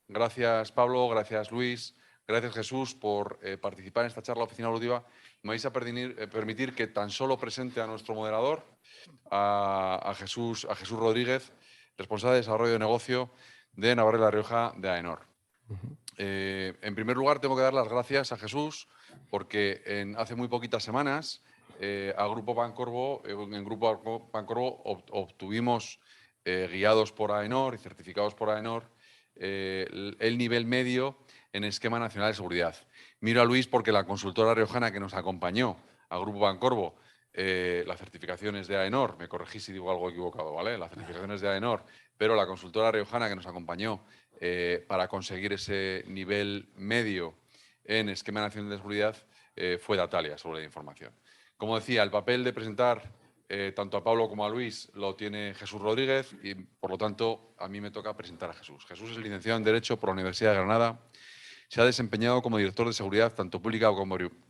Gracias, Pablo, gracias, Luis, gracias, Jesús, por participar en esta charla Oficina Evolutiva. Me vais a permitir que tan solo presente a nuestro moderador, a Jesús Rodríguez, responsable de desarrollo de negocio de Navarra y La Rioja de AENOR. En primer lugar, tengo que dar las gracias a Jesús porque hace muy poquitas semanas a Grupo Pancorbo, en Grupo Pancorbo obtuvimos, guiados por AENOR y certificados por AENOR, el nivel medio en Esquema Nacional de Seguridad. Miro a Luis porque la consultora riojana que nos acompañó a Grupo Pancorbo, las certificaciones de AENOR, me corregí si digo algo equivocado, ¿vale? Las certificaciones de AENOR, pero la consultora riojana que nos acompañó para conseguir ese nivel medio en Esquema Nacional de Seguridad fue Datalia, Seguridad de Información. Como decía, el papel de presentar tanto a Pablo como a Luis lo tiene Jesús Rodríguez y, por lo tanto, a mí me toca presentar a Jesús. Jesús es licenciado en Derecho por la Universidad de Granada. Se ha desempeñado como director de seguridad tanto pública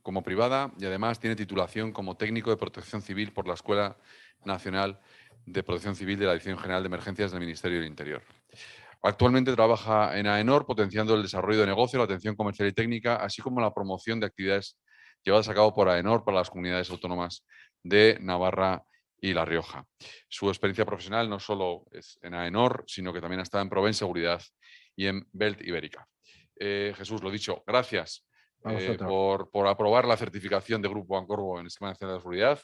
como privada y, además, tiene titulación como técnico de protección civil por la Escuela Nacional de Protección Civil de la Dirección General de Emergencias del Ministerio del Interior. Actualmente trabaja en AENOR potenciando el desarrollo de negocio, la atención comercial y técnica, así como la promoción de actividades llevadas a cabo por AENOR para las comunidades autónomas de Navarra y La Rioja. Su experiencia profesional no solo es en AENOR, sino que también ha estado en Proven Seguridad y en Belt Ibérica. Jesús, lo dicho, gracias por aprobar la certificación de Grupo Pancorbo en Esquema Nacional de Seguridad.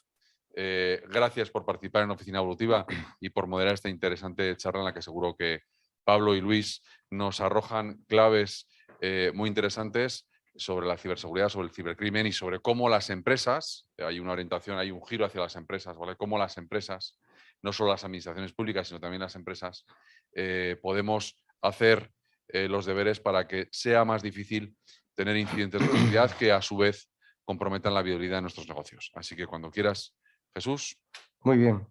Gracias por participar en la Oficina Evolutiva y por moderar esta interesante charla en la que seguro que Pablo y Luis nos arrojan claves muy interesantes sobre la ciberseguridad, sobre el cibercrimen y sobre cómo las empresas, hay una orientación, hay un giro hacia las empresas, ¿vale? Cómo las empresas, no solo las administraciones públicas, sino también las empresas, podemos hacer los deberes para que sea más difícil tener incidentes de seguridad que a su vez comprometan la viabilidad de nuestros negocios. Así que cuando quieras, Jesús. Muy bien.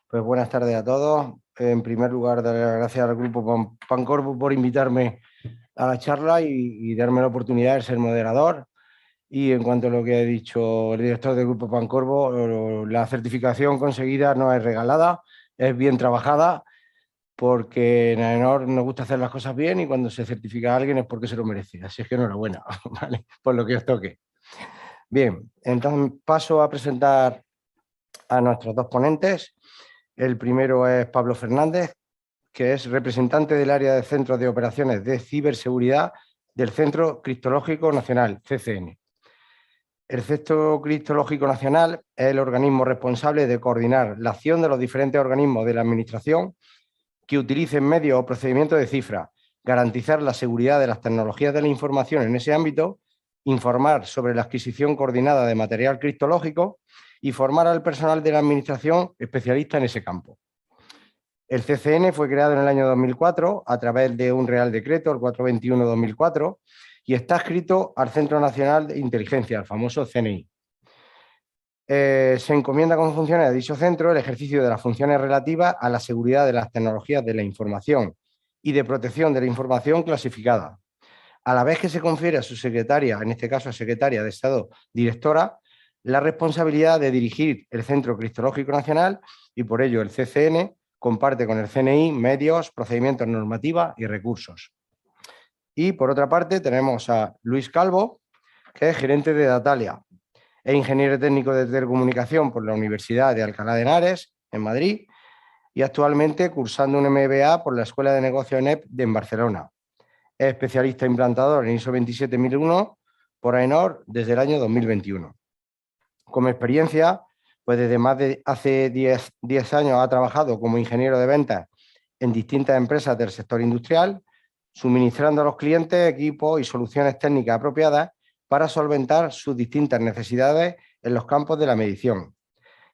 Pues buenas tardes a todos. En primer lugar, dar las gracias al Grupo Pancorbo por invitarme a la charla y darme la oportunidad de ser moderador. Y en cuanto a lo que ha dicho el director del Grupo Pancorbo, la certificación conseguida no es regalada, es bien trabajada, porque en AENOR nos gusta hacer las cosas bien y cuando se certifica a alguien es porque se lo merece. Así es que enhorabuena, ¿vale? Por lo que os toque. Bien, entonces paso a presentar a nuestros dos ponentes. El primero es Pablo Fernández, que es representante del área de Centros de Operaciones de Ciberseguridad del Centro Criptológico Nacional, CCN. El Centro Criptológico Nacional es el organismo responsable de coordinar la acción de los diferentes organismos de la Administración que utilicen medios o procedimientos de cifra, garantizar la seguridad de las tecnologías de la información en ese ámbito, informar sobre la adquisición coordinada de material criptológico y formar al personal de la Administración especialista en ese campo. El CCN fue creado en el año 2004 a través de un Real Decreto, el 421-2004, y está adscrito al Centro Nacional de Inteligencia, el famoso CNI. Se encomienda como funciones a dicho centro el ejercicio de las funciones relativas a la seguridad de las tecnologías de la información y de protección de la información clasificada, a la vez que se confiere a su secretaria, en este caso a secretaria de Estado directora, la responsabilidad de dirigir el Centro Criptológico Nacional y por ello el CCN comparte con el CNI medios, procedimientos, normativa y recursos. Y por otra parte tenemos a Luis Calvo, que es gerente de Datalia. Es ingeniero técnico de telecomunicación por la Universidad de Alcalá de Henares, en Madrid, y actualmente cursando un MBA por la Escuela de Negocios ENEP en Barcelona. Es especialista implantador en ISO 27001 por AENOR desde el año 2021. Como experiencia, pues desde más de hace 10 años ha trabajado como ingeniero de ventas en distintas empresas del sector industrial, suministrando a los clientes equipos y soluciones técnicas apropiadas para solventar sus distintas necesidades en los campos de la medición.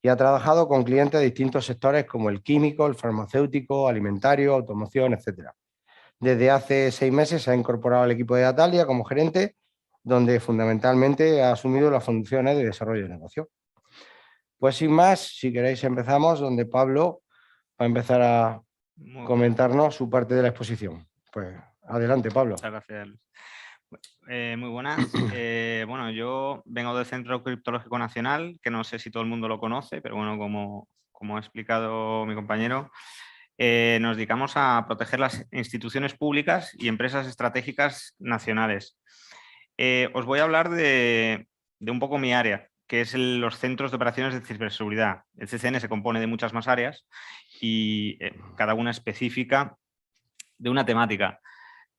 Y ha trabajado con clientes de distintos sectores como el químico, el farmacéutico, alimentario, automoción, etc. Desde hace 6 meses se ha incorporado al equipo de Datalia como gerente, donde fundamentalmente ha asumido las funciones de desarrollo de negocio. Pues sin más, si queréis empezamos, donde Pablo va a empezar a comentarnos su parte de la exposición. Pues adelante, Pablo. Muchas gracias, Luis. Muy buenas. Bueno, yo vengo del Centro Criptológico Nacional, que no sé si todo el mundo lo conoce, pero bueno, como ha explicado mi compañero, nos dedicamos a proteger las instituciones públicas y empresas estratégicas nacionales. Os voy a hablar de un poco mi área, que es los centros de operaciones de ciberseguridad. El CCN se compone de muchas más áreas y cada una específica de una temática.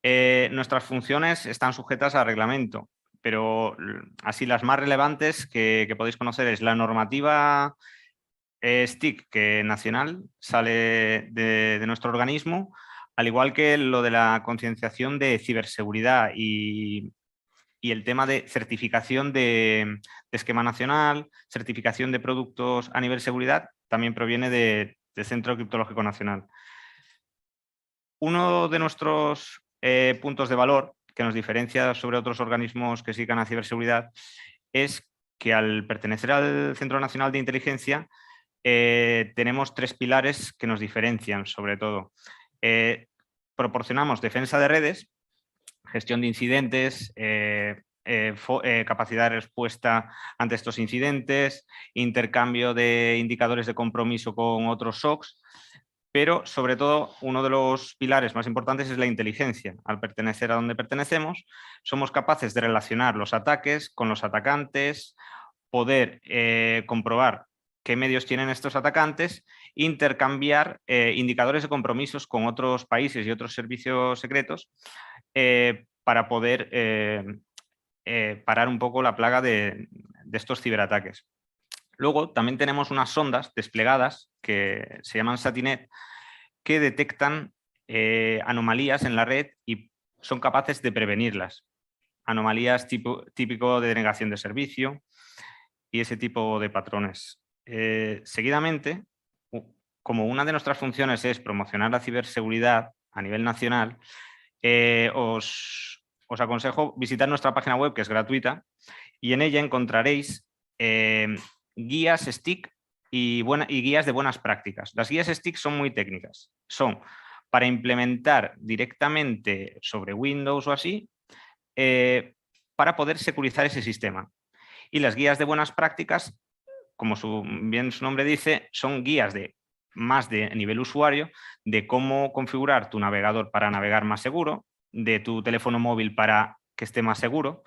Nuestras funciones están sujetas a reglamento, pero así las más relevantes que podéis conocer es la normativa STIC, que nacional sale de nuestro organismo, al igual que lo de la concienciación de ciberseguridad y el tema de certificación de esquema nacional, certificación de productos a nivel de seguridad, también proviene del Centro Criptológico Nacional. Uno de nuestros puntos de valor que nos diferencia sobre otros organismos que se dedican a ciberseguridad es que al pertenecer al Centro Nacional de Inteligencia tenemos 3 pilares que nos diferencian sobre todo. Proporcionamos defensa de redes, gestión de incidentes, capacidad de respuesta ante estos incidentes, intercambio de indicadores de compromiso con otros SOCs, pero sobre todo uno de los pilares más importantes es la inteligencia. Al pertenecer a donde pertenecemos, somos capaces de relacionar los ataques con los atacantes, poder comprobar qué medios tienen estos atacantes, intercambiar indicadores de compromisos con otros países y otros servicios secretos para poder parar un poco la plaga de estos ciberataques. Luego también tenemos unas sondas desplegadas que se llaman Satinet, que detectan anomalías en la red y son capaces de prevenirlas. Anomalías típico de denegación de servicio y ese tipo de patrones. Seguidamente, como una de nuestras funciones es promocionar la ciberseguridad a nivel nacional, os aconsejo visitar nuestra página web, que es gratuita, y en ella encontraréis guías STIC y guías de buenas prácticas. Las guías STIC son muy técnicas. Son para implementar directamente sobre Windows o así, para poder securizar ese sistema. Y las guías de buenas prácticas, como bien su nombre dice, son guías más de nivel usuario, de cómo configurar tu navegador para navegar más seguro, de tu teléfono móvil para que esté más seguro.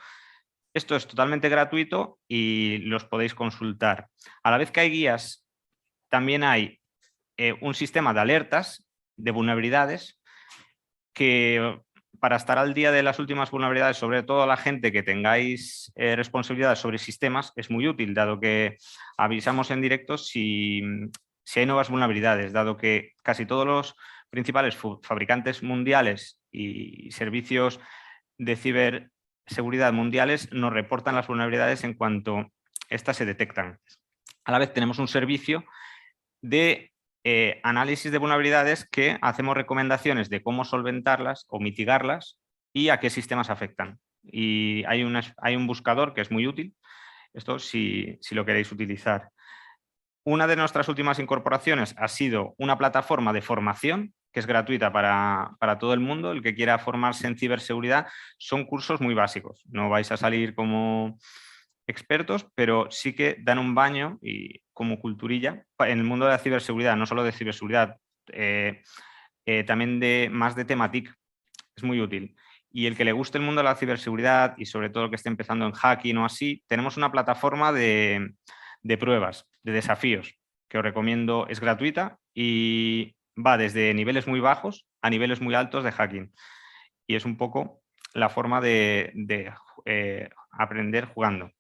Esto es totalmente gratuito y los podéis consultar. A la vez que hay guías, también hay un sistema de alertas de vulnerabilidades que, para estar al día de las últimas vulnerabilidades, sobre todo a la gente que tengáis responsabilidad sobre sistemas, es muy útil, dado que avisamos en directo si hay nuevas vulnerabilidades, dado que casi todos los principales fabricantes mundiales y servicios de ciberseguridad mundiales nos reportan las vulnerabilidades en cuanto éstas se detectan. A la vez tenemos un servicio de análisis de vulnerabilidades que hacemos recomendaciones de cómo solventarlas o mitigarlas y a qué sistemas afectan. Y hay un buscador que es muy útil, esto si lo queréis utilizar. Una de nuestras últimas incorporaciones ha sido una plataforma de formación que es gratuita para todo el mundo. El que quiera formarse en ciberseguridad, son cursos muy básicos. No vais a salir como expertos, pero sí que dan un baño y como culturilla en el mundo de la ciberseguridad, no solo de ciberseguridad, también más de tema TIC. Es muy útil. Y el que le guste el mundo de la ciberseguridad y sobre todo el que esté empezando en hacking o así, tenemos una plataforma de pruebas, de desafíos, que os recomiendo, es gratuita y va desde niveles muy bajos a niveles muy altos de hacking. Y es un poco la forma de aprender jugando.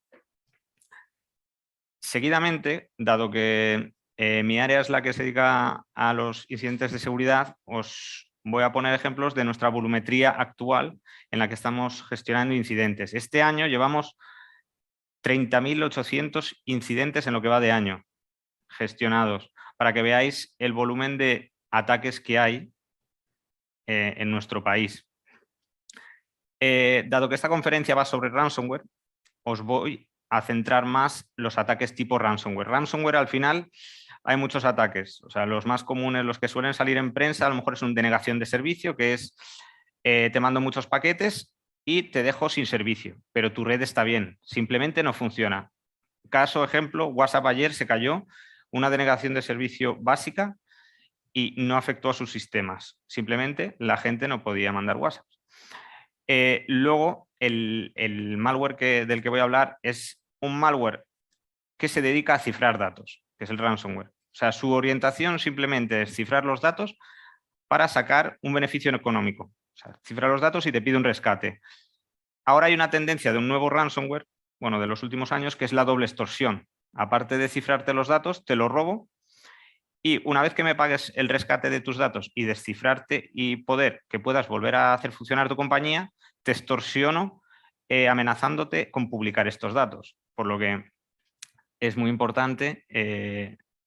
Seguidamente, dado que mi área es la que se dedica a los incidentes de seguridad, os voy a poner ejemplos de nuestra volumetría actual en la que estamos gestionando incidentes. Este año llevamos 30.800 incidentes en lo que va de año gestionados, para que veáis el volumen de ataques que hay en nuestro país. Dado que esta conferencia va sobre ransomware, os voy a centrar más los ataques tipo ransomware. Ransomware, al final, hay muchos ataques. O sea, los más comunes, los que suelen salir en prensa, a lo mejor es una denegación de servicio, que es te mando muchos paquetes y te dejo sin servicio, pero tu red está bien, simplemente no funciona. Caso ejemplo, WhatsApp ayer se cayó, una denegación de servicio básica, y no afectó a sus sistemas. Simplemente la gente no podía mandar WhatsApp. Luego, el malware del que voy a hablar es un malware que se dedica a cifrar datos, que es el ransomware. O sea, su orientación simplemente es cifrar los datos para sacar un beneficio económico. O sea, cifra los datos y te pide un rescate. Ahora hay una tendencia de un nuevo ransomware, bueno, de los últimos años, que es la doble extorsión. Aparte de cifrarte los datos, te los robo y una vez que me pagues el rescate de tus datos y descifrarte y que puedas volver a hacer funcionar tu compañía, te extorsiono amenazándote con publicar estos datos. Por lo que es muy importante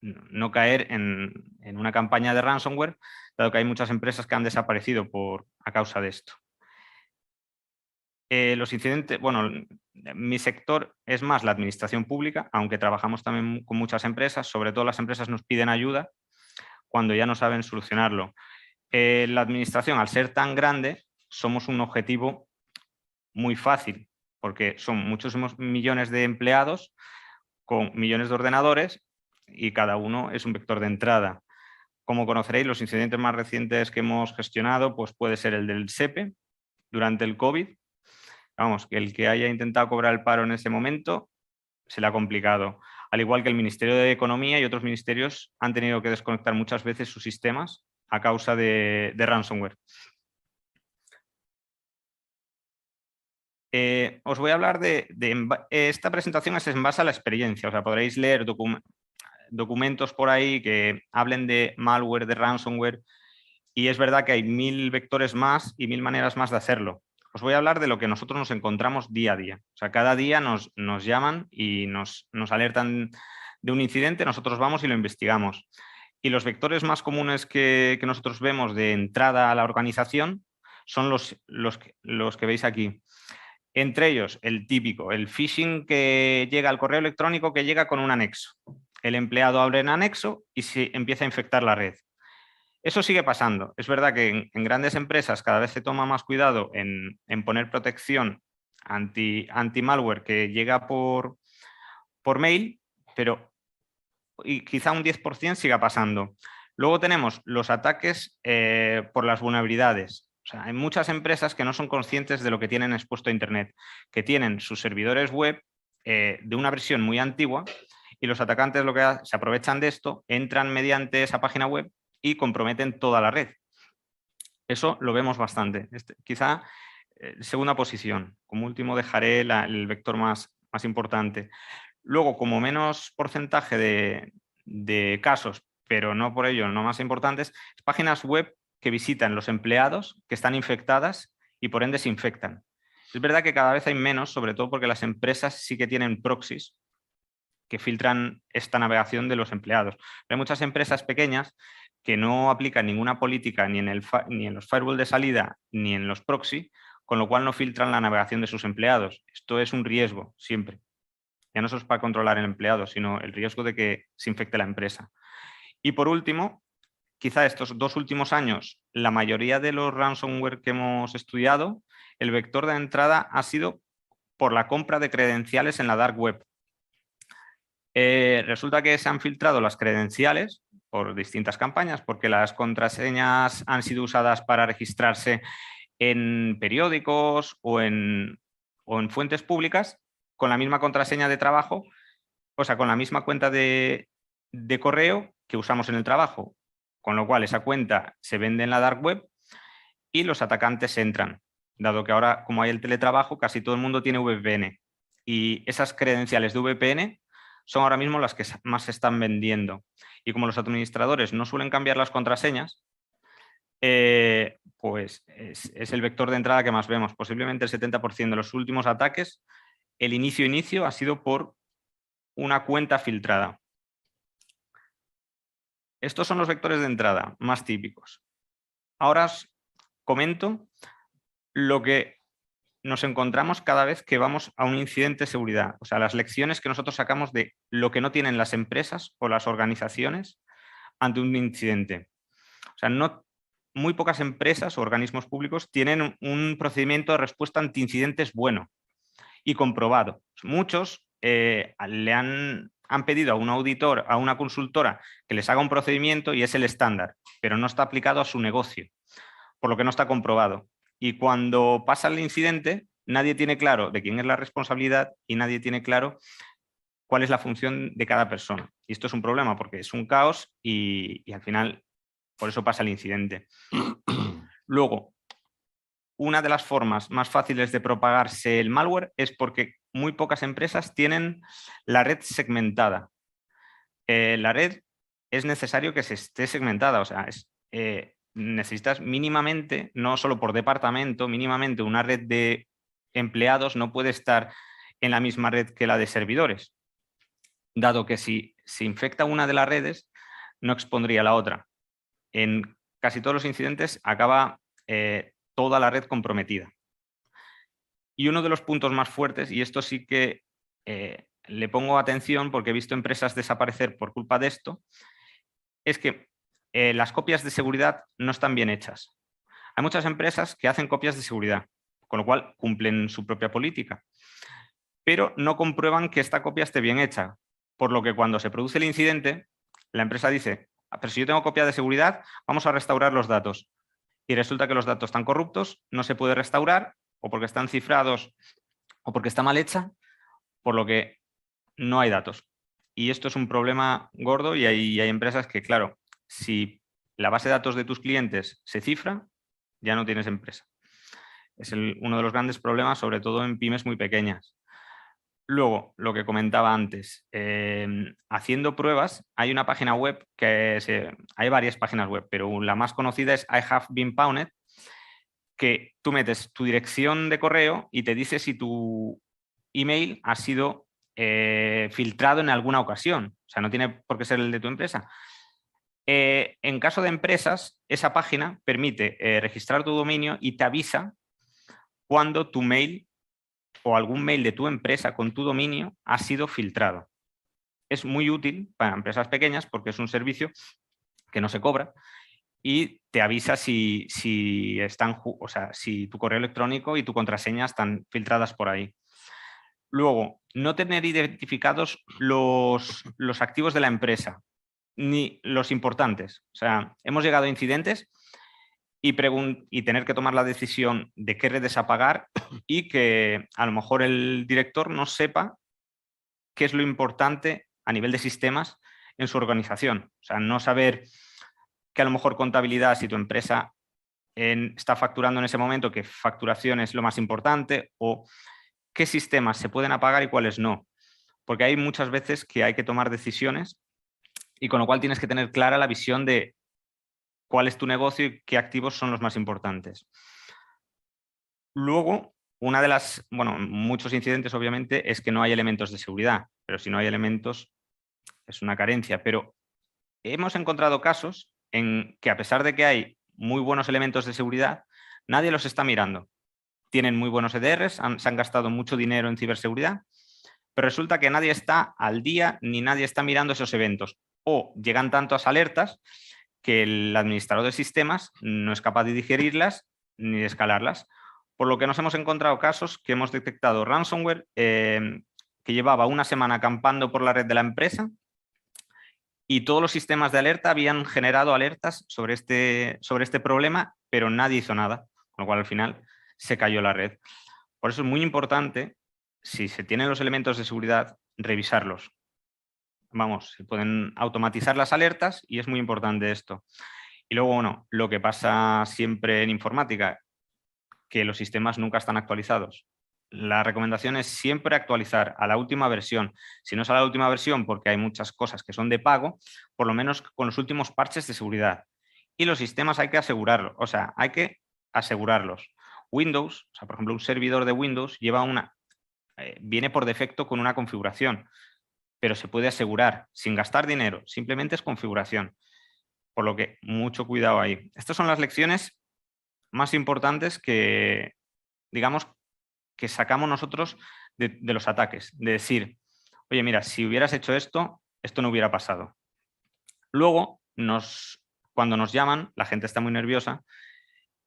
no caer en una campaña de ransomware, dado que hay muchas empresas que han desaparecido a causa de esto. Los incidentes, bueno, mi sector es más la administración pública, aunque trabajamos también con muchas empresas, sobre todo las empresas nos piden ayuda cuando ya no saben solucionarlo. La administración, al ser tan grande, somos un objetivo muy fácil, porque son muchísimos millones de empleados con millones de ordenadores y cada uno es un vector de entrada. Como conoceréis, los incidentes más recientes que hemos gestionado pues puede ser el del SEPE durante el COVID. Vamos, que el que haya intentado cobrar el paro en ese momento se le ha complicado. Al igual que el Ministerio de Economía y otros ministerios han tenido que desconectar muchas veces sus sistemas a causa de ransomware. Os voy a hablar esta presentación es en base a la experiencia. O sea, podréis leer documentos por ahí que hablen de malware, de ransomware, y es verdad que hay 1000 vectores más y 1000 maneras más de hacerlo. Os voy a hablar de lo que nosotros nos encontramos día a día. O sea, cada día nos llaman y nos alertan de un incidente, nosotros vamos y lo investigamos. Y los vectores más comunes que nosotros vemos de entrada a la organización son los que veis aquí. Entre ellos, el típico, el phishing que llega al correo electrónico que llega con un anexo. El empleado abre el anexo y se empieza a infectar la red. Eso sigue pasando. Es verdad que en grandes empresas cada vez se toma más cuidado en poner protección anti-malware que llega por mail, pero quizá un 10% siga pasando. Luego tenemos los ataques por las vulnerabilidades. O sea, hay muchas empresas que no son conscientes de lo que tienen expuesto a Internet, que tienen sus servidores web de una versión muy antigua y los atacantes lo que se aprovechan de esto, entran mediante esa página web y comprometen toda la red. Eso lo vemos bastante. Quizá segunda posición. Como último dejaré el vector más importante. Luego, como menos porcentaje de casos, pero no por ello no más importantes, páginas web que visitan los empleados que están infectadas y por ende se infectan. Es verdad que cada vez hay menos, sobre todo porque las empresas sí que tienen proxies que filtran esta navegación de los empleados. Hay muchas empresas pequeñas que no aplican ninguna política ni en los firewall de salida ni en los proxy, con lo cual no filtran la navegación de sus empleados. Esto es un riesgo siempre. Ya no solo es para controlar el empleado, sino el riesgo de que se infecte la empresa. Y por último, quizá estos 2 últimos años, la mayoría de los ransomware que hemos estudiado, el vector de entrada ha sido por la compra de credenciales en la dark web. Resulta que se han filtrado las credenciales por distintas campañas, porque las contraseñas han sido usadas para registrarse en periódicos o en fuentes públicas con la misma contraseña de trabajo, o sea, con la misma cuenta de correo que usamos en el trabajo, con lo cual esa cuenta se vende en la dark web y los atacantes entran, dado que ahora, como hay el teletrabajo, casi todo el mundo tiene VPN y esas credenciales de VPN son ahora mismo las que más se están vendiendo. Y como los administradores no suelen cambiar las contraseñas, pues es el vector de entrada que más vemos. Posiblemente el 70% de los últimos ataques, el inicio ha sido por una cuenta filtrada. Estos son los vectores de entrada más típicos. Ahora os comento lo que nos encontramos cada vez que vamos a un incidente de seguridad. O sea, las lecciones que nosotros sacamos de lo que no tienen las empresas o las organizaciones ante un incidente. O sea, muy pocas empresas o organismos públicos tienen un procedimiento de respuesta ante incidentes bueno y comprobado. Muchos le han han pedido a un auditor, a una consultora, que les haga un procedimiento y es el estándar, pero no está aplicado a su negocio, por lo que no está comprobado. Y cuando pasa el incidente, nadie tiene claro de quién es la responsabilidad y nadie tiene claro cuál es la función de cada persona. Y esto es un problema porque es un caos y al final por eso pasa el incidente. Luego, una de las formas más fáciles de propagarse el malware es porque muy pocas empresas tienen la red segmentada. La red es necesario que se esté segmentada, o sea, necesitas mínimamente, no solo por departamento, mínimamente una red de empleados no puede estar en la misma red que la de servidores, dado que si se infecta una de las redes, no expondría la otra. En casi todos los incidentes acaba toda la red comprometida. Y uno de los puntos más fuertes, y esto sí que le pongo atención porque he visto empresas desaparecer por culpa de esto, es que las copias de seguridad no están bien hechas. Hay muchas empresas que hacen copias de seguridad, con lo cual cumplen su propia política, pero no comprueban que esta copia esté bien hecha, por lo que cuando se produce el incidente, la empresa dice, pero si yo tengo copia de seguridad, vamos a restaurar los datos. Y resulta que los datos están corruptos, no se puede restaurar, o porque están cifrados, o porque está mal hecha, por lo que no hay datos. Y esto es un problema gordo y hay empresas que, claro, si la base de datos de tus clientes se cifra, ya no tienes empresa. Es uno de los grandes problemas, sobre todo en pymes muy pequeñas. Luego, lo que comentaba antes, haciendo pruebas, hay una página web hay varias páginas web, pero la más conocida es I Have Been Pwned, que tú metes tu dirección de correo y te dice si tu email ha sido filtrado en alguna ocasión. O sea, no tiene por qué ser el de tu empresa. En caso de empresas, esa página permite registrar tu dominio y te avisa cuando tu mail o algún mail de tu empresa con tu dominio ha sido filtrado. Es muy útil para empresas pequeñas porque es un servicio que no se cobra y te avisa si tu correo electrónico y tu contraseña están filtradas por ahí. Luego, no tener identificados los activos de la empresa, ni los importantes. O sea, hemos llegado a incidentes y tener que tomar la decisión de qué redes apagar y que a lo mejor el director no sepa qué es lo importante a nivel de sistemas en su organización. O sea, no saber que a lo mejor contabilidad, si tu empresa está facturando en ese momento, que facturación es lo más importante o qué sistemas se pueden apagar y cuáles no. Porque hay muchas veces que hay que tomar decisiones y con lo cual tienes que tener clara la visión de cuál es tu negocio y qué activos son los más importantes. Luego, muchos incidentes obviamente es que no hay elementos de seguridad, pero si no hay elementos es una carencia. Pero hemos encontrado casos en que a pesar de que hay muy buenos elementos de seguridad, nadie los está mirando. Tienen muy buenos EDRs, se han gastado mucho dinero en ciberseguridad, pero resulta que nadie está al día ni nadie está mirando esos eventos. O llegan tantas alertas que el administrador de sistemas no es capaz de digerirlas ni de escalarlas. Por lo que nos hemos encontrado casos que hemos detectado ransomware que llevaba una semana acampando por la red de la empresa y todos los sistemas de alerta habían generado alertas sobre este problema, pero nadie hizo nada, con lo cual al final se cayó la red. Por eso es muy importante, si se tienen los elementos de seguridad, revisarlos. Vamos, se pueden automatizar las alertas y es muy importante esto. Y luego, bueno, lo que pasa siempre en informática, que los sistemas nunca están actualizados. La recomendación es siempre actualizar a la última versión. Si no es a la última versión porque hay muchas cosas que son de pago, por lo menos con los últimos parches de seguridad. Y los sistemas hay que asegurarlos, o sea, hay que asegurarlos. Windows, o sea, por ejemplo, un servidor de Windows viene por defecto con una configuración, pero se puede asegurar sin gastar dinero, simplemente es configuración. Por lo que mucho cuidado ahí. Estas son las lecciones más importantes que, digamos, que sacamos nosotros de los ataques. De decir, oye, mira, si hubieras hecho esto, esto no hubiera pasado. Luego, cuando nos llaman, la gente está muy nerviosa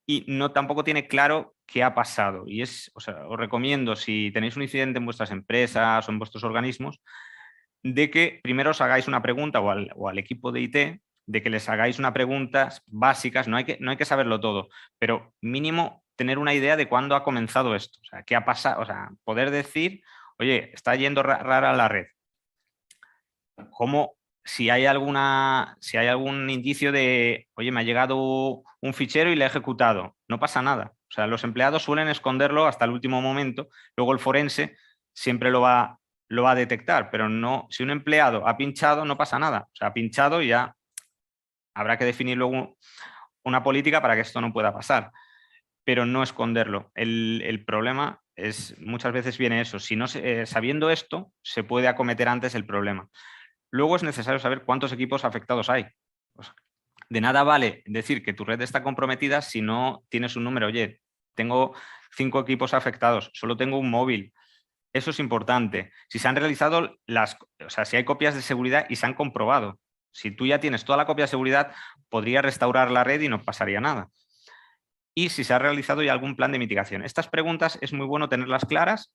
y tampoco tiene claro qué ha pasado. Os recomiendo, si tenéis un incidente en vuestras empresas o en vuestros organismos, de que primero os hagáis una pregunta o al equipo de IT, de que les hagáis unas preguntas básicas, no hay que saberlo todo, pero mínimo tener una idea de cuándo ha comenzado esto, o sea, qué ha pasado, o sea, poder decir, oye, está yendo rara la red. ¿Cómo? Si hay algún indicio de, oye, me ha llegado un fichero y le he ejecutado, no pasa nada. O sea, los empleados suelen esconderlo hasta el último momento, luego el forense siempre lo va a detectar, pero no, si un empleado ha pinchado, no pasa nada. O sea, ha pinchado y ya habrá que definir luego una política para que esto no pueda pasar, pero no esconderlo. El problema es, muchas veces viene eso, si no sabiendo esto, se puede acometer antes el problema. Luego es necesario saber cuántos equipos afectados hay. Pues, de nada vale decir que tu red está comprometida si no tienes un número. Oye, tengo 5 equipos afectados, solo tengo un móvil. Eso es importante. Si se han realizado si hay copias de seguridad y se han comprobado. Si tú ya tienes toda la copia de seguridad, podrías restaurar la red y no pasaría nada. Y si se ha realizado ya algún plan de mitigación. Estas preguntas es muy bueno tenerlas claras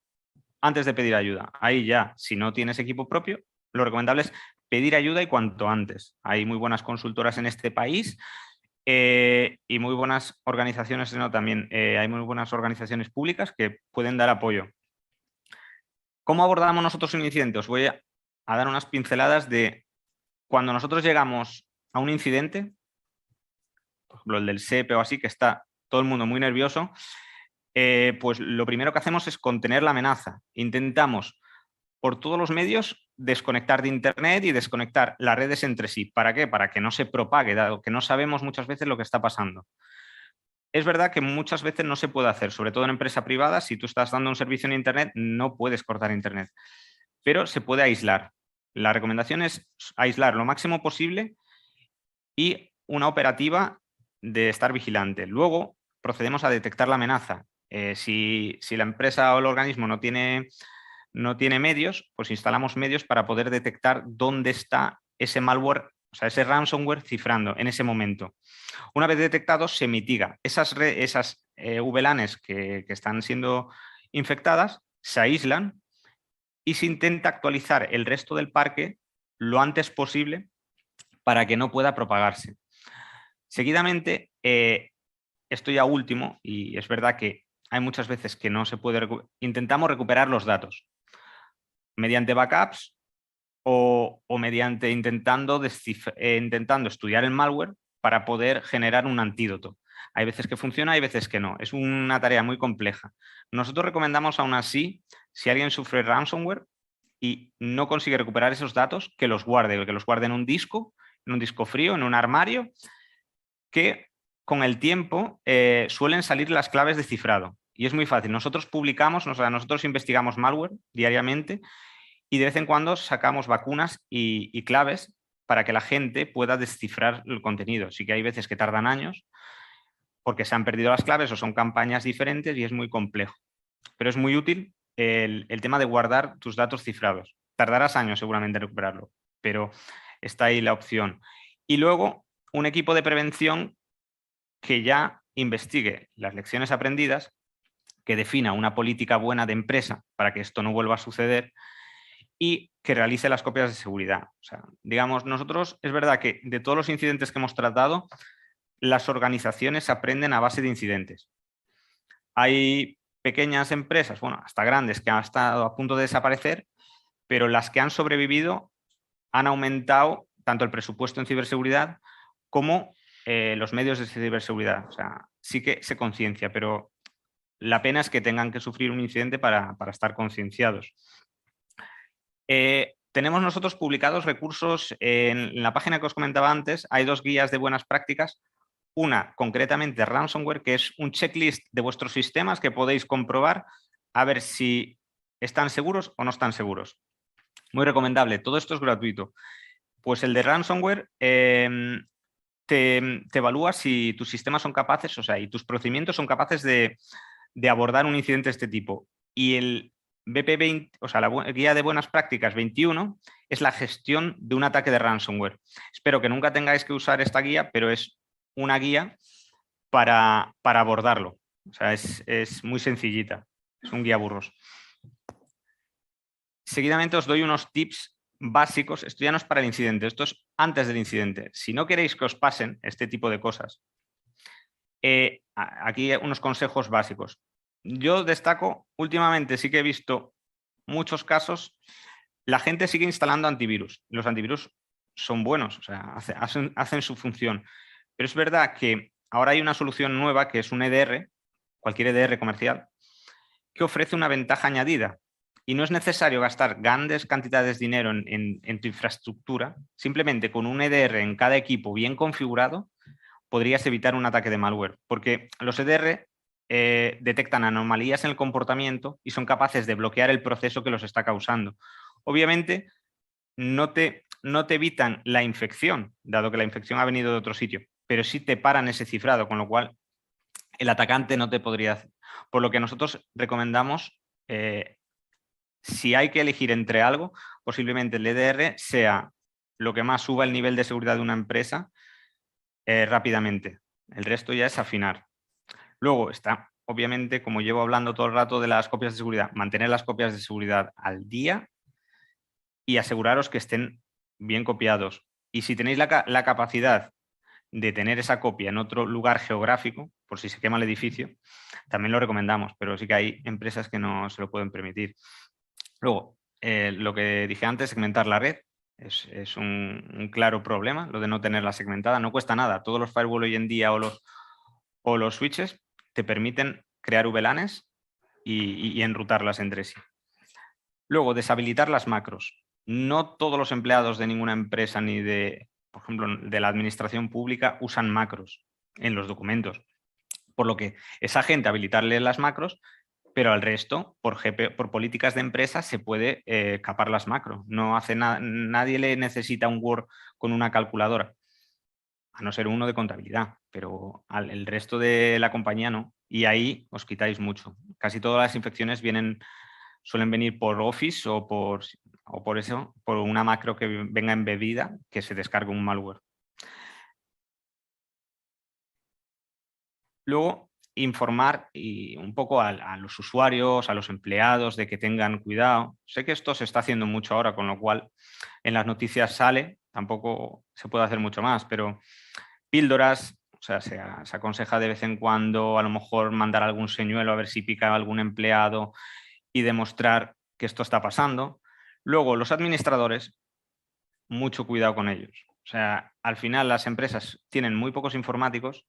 antes de pedir ayuda. Ahí ya, si no tienes equipo propio, lo recomendable es pedir ayuda y cuanto antes. Hay muy buenas consultoras en este país y muy buenas organizaciones, también hay muy buenas organizaciones públicas que pueden dar apoyo. ¿Cómo abordamos nosotros un incidente? Os voy a dar unas pinceladas de cuando nosotros llegamos a un incidente, por ejemplo el del SEPE o así, que está todo el mundo muy nervioso, pues lo primero que hacemos es contener la amenaza. Intentamos por todos los medios desconectar de Internet y desconectar las redes entre sí. ¿Para qué? Para que no se propague, dado que no sabemos muchas veces lo que está pasando. Es verdad que muchas veces no se puede hacer, sobre todo en empresa privada, si tú estás dando un servicio en Internet, no puedes cortar Internet, pero se puede aislar. La recomendación es aislar lo máximo posible y una operativa de estar vigilante. Luego procedemos a detectar la amenaza. Si la empresa o el organismo no tiene medios, pues instalamos medios para poder detectar dónde está ese malware, o sea, ese ransomware cifrando en ese momento. Una vez detectado, se mitiga. Esas VLANs que están siendo infectadas se aíslan y se intenta actualizar el resto del parque lo antes posible para que no pueda propagarse. Seguidamente, esto ya último, y es verdad que hay muchas veces que no se puede intentamos recuperar los datos mediante backups o mediante intentando estudiar el malware para poder generar un antídoto. Hay veces que funciona, hay veces que no. Es una tarea muy compleja. Nosotros recomendamos aún así, si alguien sufre ransomware y no consigue recuperar esos datos, que los guarde en un disco frío, en un armario, que con el tiempo suelen salir las claves de cifrado. Y es muy fácil. Nosotros publicamos, nosotros investigamos malware diariamente y de vez en cuando sacamos vacunas y claves para que la gente pueda descifrar el contenido. Sí que hay veces que tardan años porque se han perdido las claves o son campañas diferentes y es muy complejo. Pero es muy útil el tema de guardar tus datos cifrados. Tardarás años seguramente en recuperarlo, pero está ahí la opción. Y luego un equipo de prevención que ya investigue las lecciones aprendidas, que defina una política buena de empresa para que esto no vuelva a suceder y que realice las copias de seguridad. O sea, digamos, nosotros es verdad que de todos los incidentes que hemos tratado, las organizaciones aprenden a base de incidentes. Hay pequeñas empresas, bueno, hasta grandes, que han estado a punto de desaparecer, pero las que han sobrevivido han aumentado tanto el presupuesto en ciberseguridad como los medios de ciberseguridad. O sea, sí que se conciencia, pero la pena es que tengan que sufrir un incidente para estar concienciados. Tenemos nosotros publicados recursos en la página que os comentaba antes. Hay 2 guías de buenas prácticas. Una, concretamente, ransomware, que es un checklist de vuestros sistemas que podéis comprobar a ver si están seguros o no están seguros. Muy recomendable. Todo esto es gratuito. Pues el de ransomware te evalúa si tus sistemas son capaces, o sea, y tus procedimientos son capaces de abordar un incidente de este tipo. Y el BP20, o sea, la guía de buenas prácticas 21, es la gestión de un ataque de ransomware. Espero que nunca tengáis que usar esta guía, pero es una guía para abordarlo. O sea, es muy sencillita. Es un guía burros. Seguidamente os doy unos tips básicos. Esto ya no es para el incidente, esto es antes del incidente. Si no queréis que os pasen este tipo de cosas, aquí unos consejos básicos. Yo destaco, últimamente sí que he visto muchos casos, la gente sigue instalando antivirus. Los antivirus son buenos, o sea, hacen su función. Pero es verdad que ahora hay una solución nueva que es un EDR, cualquier EDR comercial, que ofrece una ventaja añadida. Y no es necesario gastar grandes cantidades de dinero en tu infraestructura. Simplemente con un EDR en cada equipo bien configurado, podrías evitar un ataque de malware. Porque los EDR detectan anomalías en el comportamiento y son capaces de bloquear el proceso que los está causando. Obviamente, no te evitan la infección, dado que la infección ha venido de otro sitio, pero sí te paran ese cifrado, con lo cual el atacante no te podría hacer. Por lo que nosotros recomendamos, si hay que elegir entre algo, posiblemente el EDR sea lo que más suba el nivel de seguridad de una empresa rápidamente. El resto ya es afinar. Luego está, obviamente, como llevo hablando todo el rato de las copias de seguridad, mantener las copias de seguridad al día y aseguraros que estén bien copiados. Y si tenéis la capacidad de tener esa copia en otro lugar geográfico, por si se quema el edificio, también lo recomendamos, pero sí que hay empresas que no se lo pueden permitir. Luego, lo que dije antes, segmentar la red, es un claro problema, lo de no tenerla segmentada. No cuesta nada. Todos los firewall hoy en día o los switches te permiten crear VLANs y enrutarlas entre sí. Luego, deshabilitar las macros. No todos los empleados de ninguna empresa ni de, por ejemplo, de la administración pública usan macros en los documentos. Por lo que esa gente habilitarle las macros, pero al resto, por políticas de empresa, se puede capar las macros. No hace nadie le necesita un Word con una calculadora, a no ser uno de contabilidad, pero el resto de la compañía no. Y ahí os quitáis mucho. Casi todas las infecciones suelen venir por Office o por eso, por una macro que venga embebida, que se descargue un malware. Luego, informar un poco a los usuarios, a los empleados, de que tengan cuidado. Sé que esto se está haciendo mucho ahora, con lo cual en las noticias sale, tampoco se puede hacer mucho más, pero píldoras, o sea, se aconseja de vez en cuando a lo mejor mandar algún señuelo a ver si pica algún empleado y demostrar que esto está pasando. Luego, los administradores, mucho cuidado con ellos. O sea, al final las empresas tienen muy pocos informáticos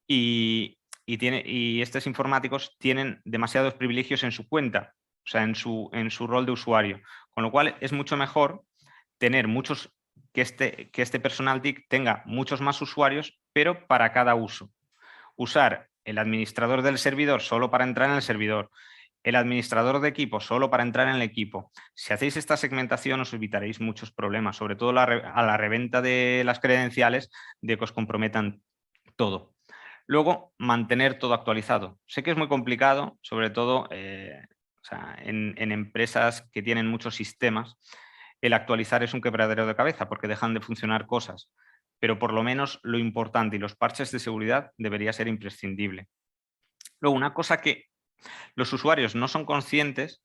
y estos informáticos tienen demasiados privilegios en su cuenta, o sea, en su rol de usuario. Con lo cual es mucho mejor tener que este personal TIC tenga muchos más usuarios, pero para cada uso. Usar el administrador del servidor solo para entrar en el servidor, el administrador de equipo solo para entrar en el equipo. Si hacéis esta segmentación os evitaréis muchos problemas, sobre todo a la reventa de las credenciales, de que os comprometan todo. Luego, mantener todo actualizado. Sé que es muy complicado, sobre todo en empresas que tienen muchos sistemas. El actualizar es un quebradero de cabeza porque dejan de funcionar cosas, pero por lo menos lo importante y los parches de seguridad debería ser imprescindible. Luego, una cosa que los usuarios no son conscientes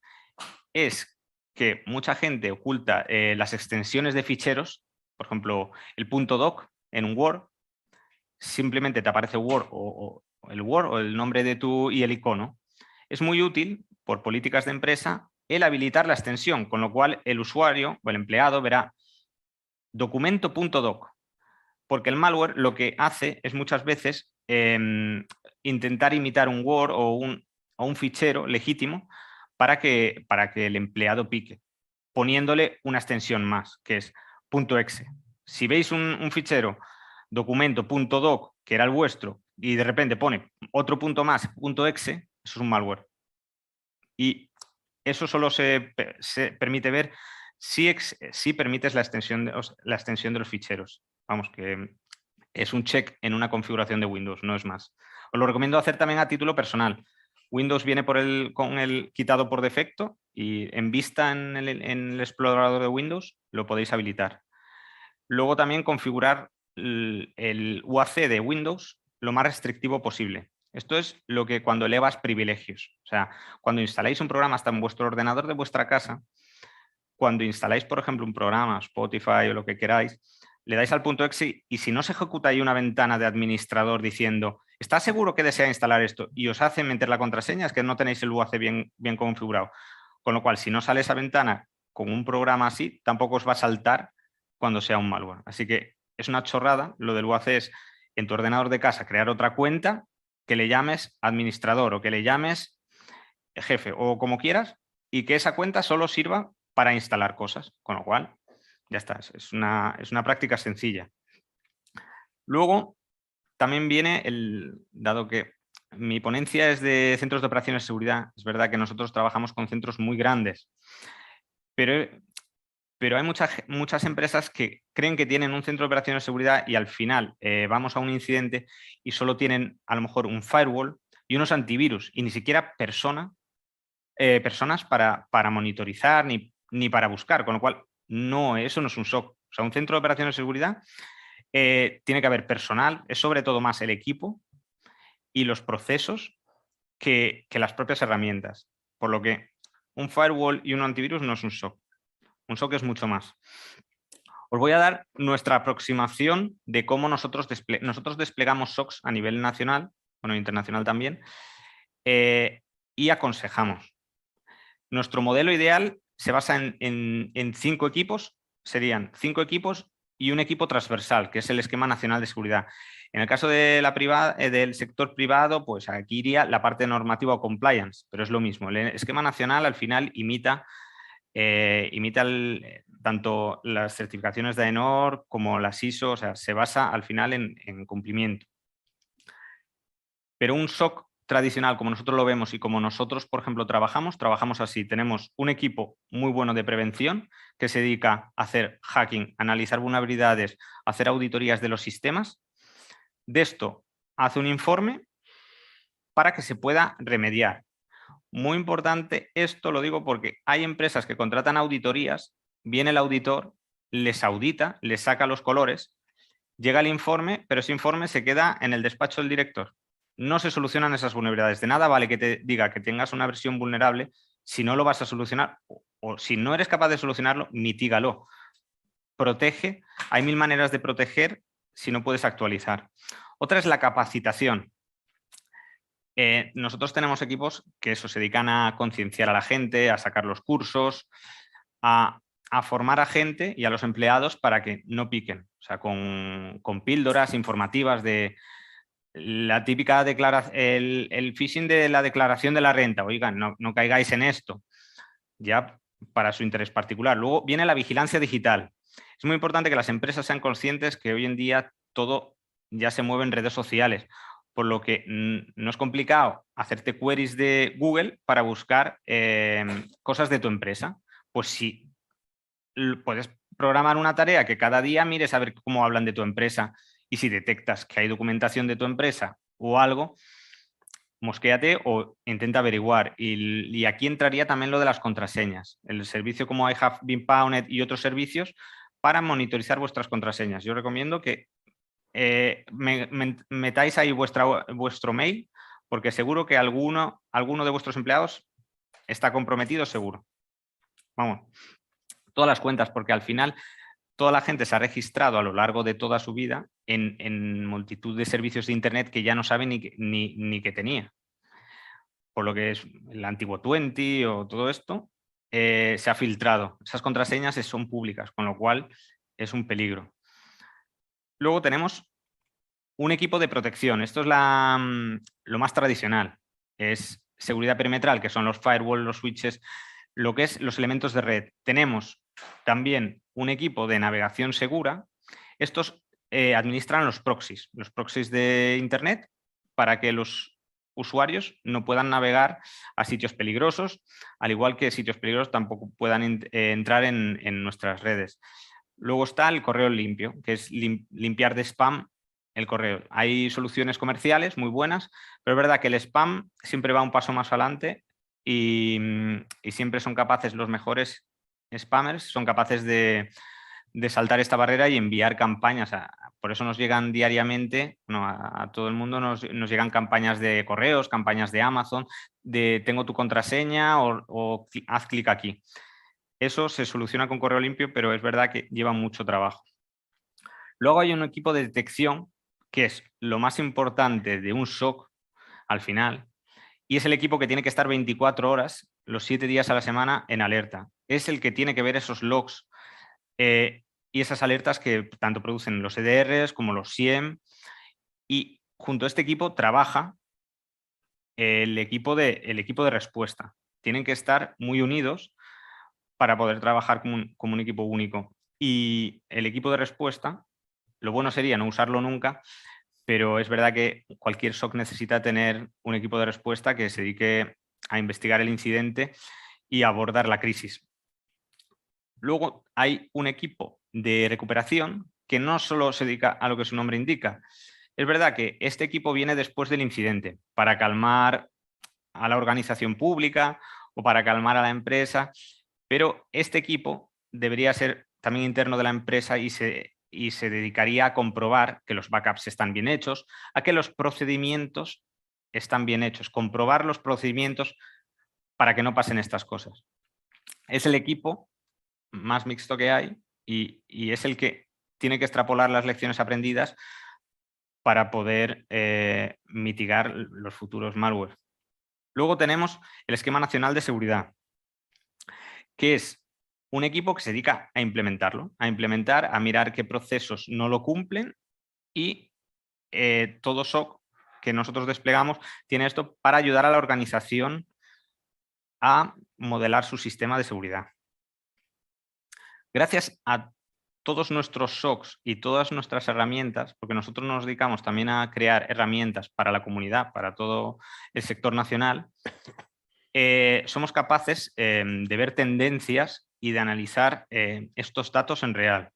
es que mucha gente oculta las extensiones de ficheros, por ejemplo, el .doc en un Word, simplemente te aparece Word o el Word o el nombre de y el icono. Es muy útil, por políticas de empresa, el habilitar la extensión, con lo cual el usuario o el empleado verá documento.doc, porque el malware lo que hace es muchas veces intentar imitar un Word o un fichero legítimo para que el empleado pique, poniéndole una extensión más, que es .exe. Si veis un fichero documento.doc, que era el vuestro, y de repente pone otro punto más, .exe, eso es un malware. Y eso solo se permite ver si permites la extensión de los ficheros. Vamos, que es un check en una configuración de Windows, no es más. Os lo recomiendo hacer también a título personal. Windows viene con el quitado por defecto y en vista en el explorador de Windows lo podéis habilitar. Luego también configurar el UAC de Windows lo más restrictivo posible. Esto es lo que cuando elevas privilegios. O sea, cuando instaláis un programa hasta en vuestro ordenador de vuestra casa, cuando instaláis, por ejemplo, un programa, Spotify o lo que queráis, le dais al punto .exe y si no se ejecuta ahí una ventana de administrador diciendo ¿está seguro que desea instalar esto? Y os hace meter la contraseña, es que no tenéis el UAC bien configurado. Con lo cual, si no sale esa ventana con un programa así, tampoco os va a saltar cuando sea un malware. Así que es una chorrada. Lo del UAC es en tu ordenador de casa crear otra cuenta que le llames administrador o que le llames jefe o como quieras y que esa cuenta solo sirva para instalar cosas. Con lo cual, ya está. Es una práctica sencilla. Luego, también viene dado que mi ponencia es de centros de operaciones de seguridad, es verdad que nosotros trabajamos con centros muy grandes, pero hay muchas empresas que creen que tienen un centro de operaciones de seguridad y al final vamos a un incidente y solo tienen a lo mejor un firewall y unos antivirus y ni siquiera personas para monitorizar ni para buscar, con lo cual eso no es un SOC. O sea, un centro de operaciones de seguridad tiene que haber personal, es sobre todo más el equipo y los procesos que las propias herramientas. Por lo que un firewall y un antivirus no es un SOC. Un SOC es mucho más. Os voy a dar nuestra aproximación de cómo nosotros desplegamos SOCs a nivel nacional, bueno, internacional también, y aconsejamos. Nuestro modelo ideal se basa en 5 equipos, serían 5 equipos y un equipo transversal, que es el esquema nacional de seguridad. En el caso de del sector privado, pues aquí iría la parte normativa o compliance, pero es lo mismo. El esquema nacional al final imita tanto las certificaciones de AENOR como las ISO, o sea, se basa al final en cumplimiento. Pero un SOC tradicional, como nosotros lo vemos y como nosotros, por ejemplo, trabajamos así. Tenemos un equipo muy bueno de prevención que se dedica a hacer hacking, analizar vulnerabilidades, hacer auditorías de los sistemas. De esto hace un informe para que se pueda remediar. Muy importante, esto lo digo porque hay empresas que contratan auditorías, viene el auditor, les audita, les saca los colores, llega el informe, pero ese informe se queda en el despacho del director. No se solucionan esas vulnerabilidades. De nada vale que te diga que tengas una versión vulnerable si no lo vas a solucionar o si no eres capaz de solucionarlo, mitígalo. Protege. Hay 1000 maneras de proteger si no puedes actualizar. Otra es la capacitación. Nosotros tenemos equipos que se dedican a concienciar a la gente, a sacar los cursos, a formar a gente y a los empleados para que no piquen. O sea, con píldoras informativas de la típica declaración, el phishing de la declaración de la renta. Oigan, no caigáis en esto, ya para su interés particular. Luego viene la vigilancia digital. Es muy importante que las empresas sean conscientes que hoy en día todo ya se mueve en redes sociales, por lo que no es complicado hacerte queries de Google para buscar cosas de tu empresa. Pues sí, puedes programar una tarea que cada día mires a ver cómo hablan de tu empresa y si detectas que hay documentación de tu empresa o algo, mosquéate o intenta averiguar. Y aquí entraría también lo de las contraseñas. El servicio como I Have Been Pwned y otros servicios para monitorizar vuestras contraseñas. Yo recomiendo que metáis ahí vuestro mail porque seguro que alguno de vuestros empleados está comprometido seguro. Vamos, todas las cuentas, porque al final toda la gente se ha registrado a lo largo de toda su vida en multitud de servicios de Internet que ya no sabe ni que tenía. Por lo que es el antiguo 20 o todo esto, se ha filtrado. Esas contraseñas son públicas, con lo cual es un peligro. Luego tenemos un equipo de protección. Esto es lo más tradicional. Es seguridad perimetral, que son los firewalls, los switches, lo que es los elementos de red. Tenemos también un equipo de navegación segura. Estos administran los proxies de Internet para que los usuarios no puedan navegar a sitios peligrosos, al igual que sitios peligrosos tampoco puedan entrar en nuestras redes. Luego está el correo limpio, que es limpiar de spam el correo. Hay soluciones comerciales muy buenas, pero es verdad que el spam siempre va un paso más adelante y siempre son capaces, los mejores spammers son capaces de saltar esta barrera y enviar campañas. Por eso nos llegan diariamente, a todo el mundo nos llegan campañas de correos, campañas de Amazon, de tengo tu contraseña o haz clic aquí. Eso se soluciona con correo limpio, pero es verdad que lleva mucho trabajo. Luego hay un equipo de detección, que es lo más importante de un SOC al final, y es el equipo que tiene que estar 24 horas, los 7 días a la semana en alerta. Es el que tiene que ver esos logs y esas alertas que tanto producen los EDRs como los SIEM. Y junto a este equipo trabaja el equipo de respuesta. Tienen que estar muy unidos para poder trabajar como un equipo único. Y el equipo de respuesta, lo bueno sería no usarlo nunca, pero es verdad que cualquier SOC necesita tener un equipo de respuesta que se dedique a investigar el incidente y abordar la crisis. Luego hay un equipo de recuperación que no solo se dedica a lo que su nombre indica. Es verdad que este equipo viene después del incidente para calmar a la organización pública o para calmar a la empresa, pero este equipo debería ser también interno de la empresa y se dedicaría a comprobar que los backups están bien hechos, a que los procedimientos están bien hechos, comprobar los procedimientos para que no pasen estas cosas. Es el equipo más mixto que hay y es el que tiene que extrapolar las lecciones aprendidas para poder mitigar los futuros malware. Luego tenemos el Esquema Nacional de Seguridad, que es un equipo que se dedica a implementarlo, a mirar qué procesos no lo cumplen y todo SOC que nosotros desplegamos tiene esto para ayudar a la organización a modelar su sistema de seguridad. Gracias a todos nuestros SOCs y todas nuestras herramientas, porque nosotros nos dedicamos también a crear herramientas para la comunidad, para todo el sector nacional, somos capaces de ver tendencias y de analizar estos datos en real.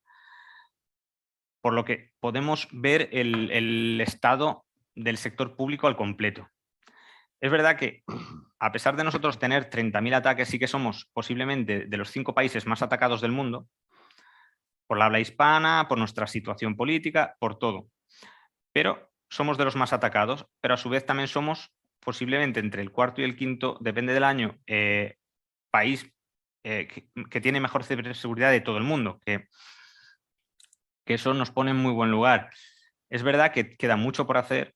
Por lo que podemos ver el estado del sector público al completo. Es verdad que, a pesar de nosotros tener 30.000 ataques, sí que somos posiblemente de los 5 países más atacados del mundo, por la habla hispana, por nuestra situación política, por todo. Pero somos de los más atacados, pero a su vez también somos posiblemente entre el cuarto y el quinto, depende del año, país que tiene mejor ciberseguridad de todo el mundo, que eso nos pone en muy buen lugar. Es verdad que queda mucho por hacer,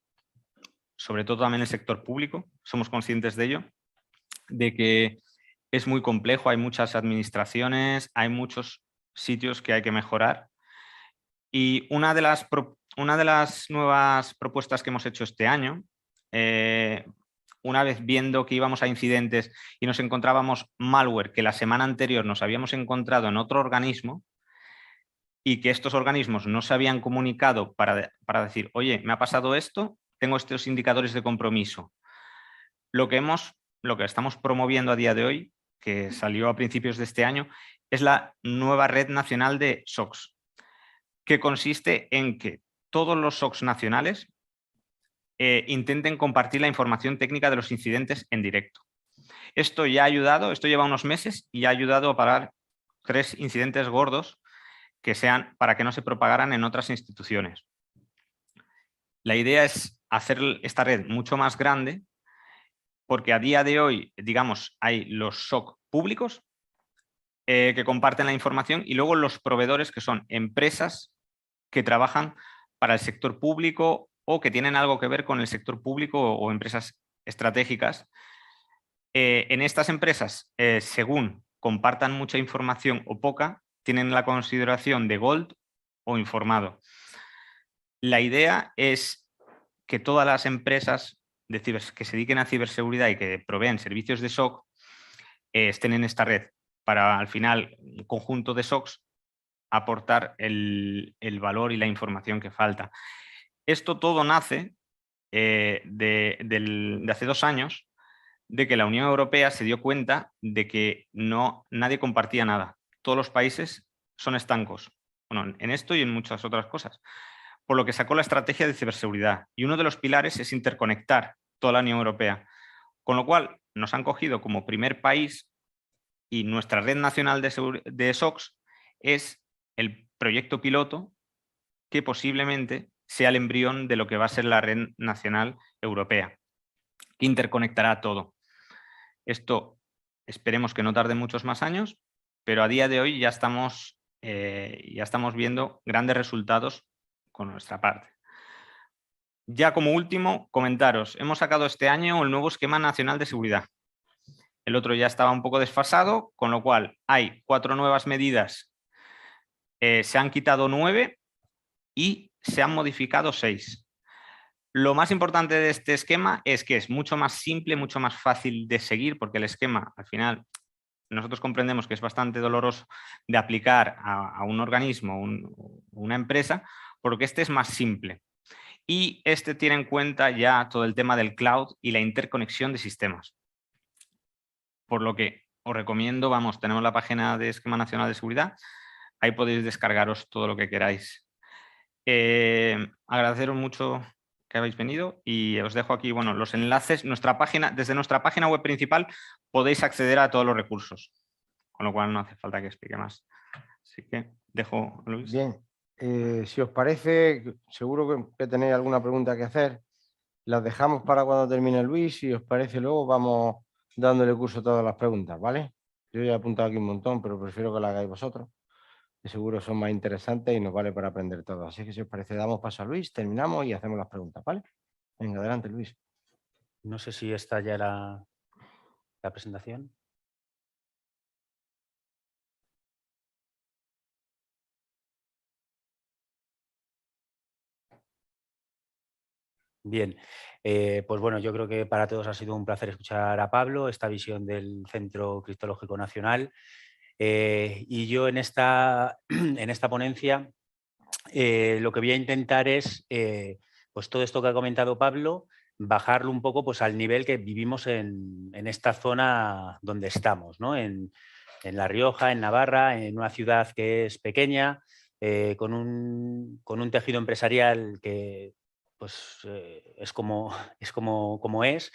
sobre todo también en el sector público, somos conscientes de ello, de que es muy complejo, hay muchas administraciones, hay muchos sitios que hay que mejorar. Y una de las nuevas propuestas que hemos hecho este año, una vez viendo que íbamos a incidentes y nos encontrábamos malware que la semana anterior nos habíamos encontrado en otro organismo y que estos organismos no se habían comunicado para decir, oye, me ha pasado esto, tengo estos indicadores de compromiso. Lo que estamos promoviendo a día de hoy, que salió a principios de este año, es la nueva red nacional de SOCs, que consiste en que todos los SOCs nacionales intenten compartir la información técnica de los incidentes en directo. Esto ya ha ayudado, esto lleva unos meses y ha ayudado a parar 3 incidentes gordos que sean para que no se propagaran en otras instituciones. La idea es hacer esta red mucho más grande porque a día de hoy, digamos, hay los SOC públicos que comparten la información y luego los proveedores que son empresas que trabajan para el sector público o que tienen algo que ver con el sector público o empresas estratégicas. En estas empresas, según compartan mucha información o poca, tienen la consideración de gold o informado. La idea es que todas las empresas que se dediquen a ciberseguridad y que proveen servicios de SOC estén en esta red para, al final, un conjunto de SOCs aportar el valor y la información que falta. Esto todo nace de hace 2 años, de que la Unión Europea se dio cuenta de que nadie compartía nada. Todos los países son estancos, bueno, en esto y en muchas otras cosas. Por lo que sacó la estrategia de ciberseguridad. Y uno de los pilares es interconectar toda la Unión Europea. Con lo cual, nos han cogido como primer país y nuestra red nacional de SOCs es el proyecto piloto que posiblemente sea el embrión de lo que va a ser la red nacional europea, que interconectará todo. Esto esperemos que no tarde muchos más años, pero a día de hoy ya estamos viendo grandes resultados con nuestra parte. Ya como último, comentaros, hemos sacado este año el nuevo Esquema Nacional de Seguridad. El otro ya estaba un poco desfasado, con lo cual hay 4 nuevas medidas, se han quitado 9 y se han modificado 6. Lo más importante de este esquema es que es mucho más simple, mucho más fácil de seguir, porque el esquema, al final, nosotros comprendemos que es bastante doloroso de aplicar a un organismo, una empresa, porque este es más simple. Y este tiene en cuenta ya todo el tema del cloud y la interconexión de sistemas. Por lo que os recomiendo, vamos, tenemos la página de Esquema Nacional de Seguridad, ahí podéis descargaros todo lo que queráis. Agradeceros mucho que habéis venido y os dejo aquí, bueno, los enlaces. Desde nuestra página web principal podéis acceder a todos los recursos, con lo cual no hace falta que explique más. Así que dejo a Luis. Bien, si os parece, seguro que tenéis alguna pregunta que hacer. Las dejamos para cuando termine Luis. Si os parece, luego vamos dándole curso a todas las preguntas, ¿vale? Yo ya he apuntado aquí un montón, pero prefiero que lo hagáis vosotros, que seguro son más interesantes y nos vale para aprender todo. Así que si os parece, damos paso a Luis, terminamos y hacemos las preguntas, ¿vale? Venga, adelante, Luis. No sé si está ya la presentación. Bien, pues bueno, yo creo que para todos ha sido un placer escuchar a Pablo, esta visión del Centro Criptológico Nacional. Y yo en esta ponencia lo que voy a intentar es, pues todo esto que ha comentado Pablo, bajarlo un poco pues, al nivel que vivimos en esta zona donde estamos, ¿no? En La Rioja, en Navarra, en una ciudad que es pequeña, con un tejido empresarial que pues, es como es.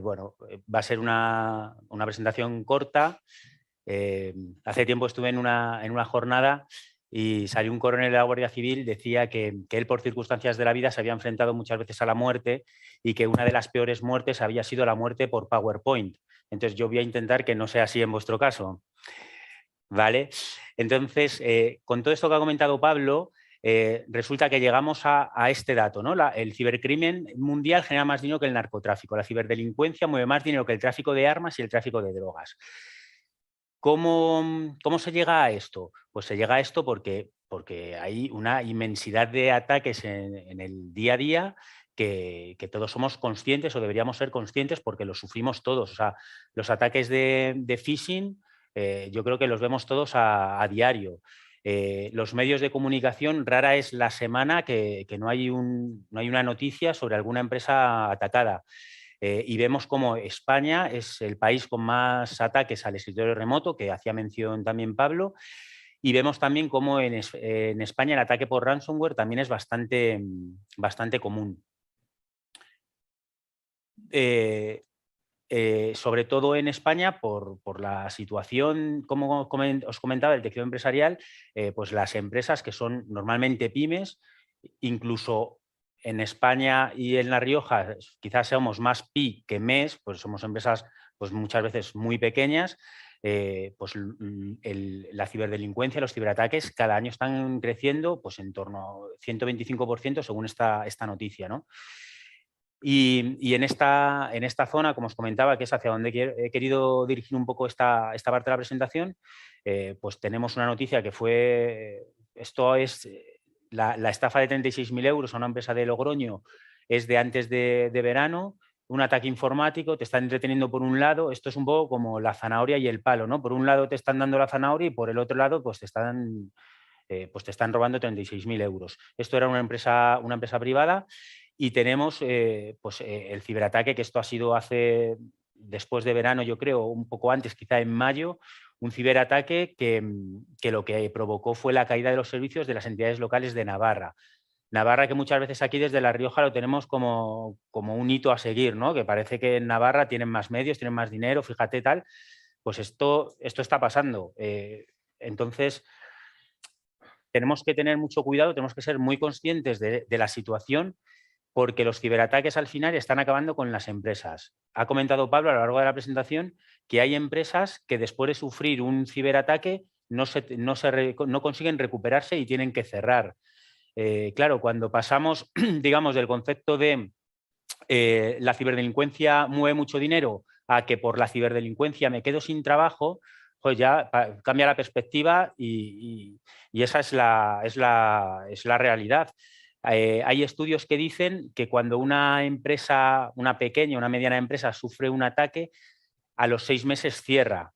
Bueno, va a ser una presentación corta. Hace tiempo estuve en una jornada y salió un coronel de la Guardia Civil, decía que él por circunstancias de la vida se había enfrentado muchas veces a la muerte y que una de las peores muertes había sido la muerte por PowerPoint. Entonces yo voy a intentar que no sea así en vuestro caso. ¿Vale? Entonces, con todo esto que ha comentado Pablo, resulta que llegamos a este dato, ¿no? El cibercrimen mundial genera más dinero que el narcotráfico. La ciberdelincuencia mueve más dinero que el tráfico de armas y el tráfico de drogas. ¿Cómo se llega a esto? Pues se llega a esto porque hay una inmensidad de ataques en el día a día que todos somos conscientes o deberíamos ser conscientes porque los sufrimos todos. O sea, los ataques de phishing yo creo que los vemos todos a diario. Los medios de comunicación, rara es la semana que no hay una noticia sobre alguna empresa atacada. Y vemos como España es el país con más ataques al escritorio remoto, que hacía mención también Pablo, y vemos también cómo en España el ataque por ransomware también es bastante común. Sobre todo en España, por la situación, como os comentaba, del tejido empresarial, pues las empresas que son normalmente pymes, incluso en España y en La Rioja quizás seamos más pi que mes, pues somos empresas pues muchas veces muy pequeñas, pues la ciberdelincuencia, los ciberataques cada año están creciendo pues en torno a 125% según esta noticia, ¿no? Y en esta zona, como os comentaba, que es hacia donde he querido dirigir un poco esta parte de la presentación, pues tenemos una noticia que fue, esto es la estafa de 36.000 euros a una empresa de Logroño, es de antes de verano, un ataque informático, te están entreteniendo por un lado, esto es un poco como la zanahoria y el palo, ¿no? Por un lado te están dando la zanahoria y por el otro lado pues te están robando 36.000 euros. Esto era una empresa privada. Y tenemos el ciberataque, que esto ha sido después de verano, yo creo, un poco antes, quizá en mayo, un ciberataque que lo que provocó fue la caída de los servicios de las entidades locales de Navarra. Navarra, que muchas veces aquí desde La Rioja lo tenemos como un hito a seguir, ¿no? Que parece que en Navarra tienen más medios, tienen más dinero, fíjate tal. Pues esto está pasando. Entonces, tenemos que tener mucho cuidado, tenemos que ser muy conscientes de la situación porque los ciberataques al final están acabando con las empresas. Ha comentado Pablo a lo largo de la presentación que hay empresas que después de sufrir un ciberataque no consiguen recuperarse y tienen que cerrar. Claro, cuando pasamos, digamos, del concepto de la ciberdelincuencia mueve mucho dinero a que por la ciberdelincuencia me quedo sin trabajo, pues ya cambia la perspectiva y esa es la realidad. Hay estudios que dicen que cuando una empresa, una pequeña, una mediana empresa sufre un ataque, a los 6 meses cierra.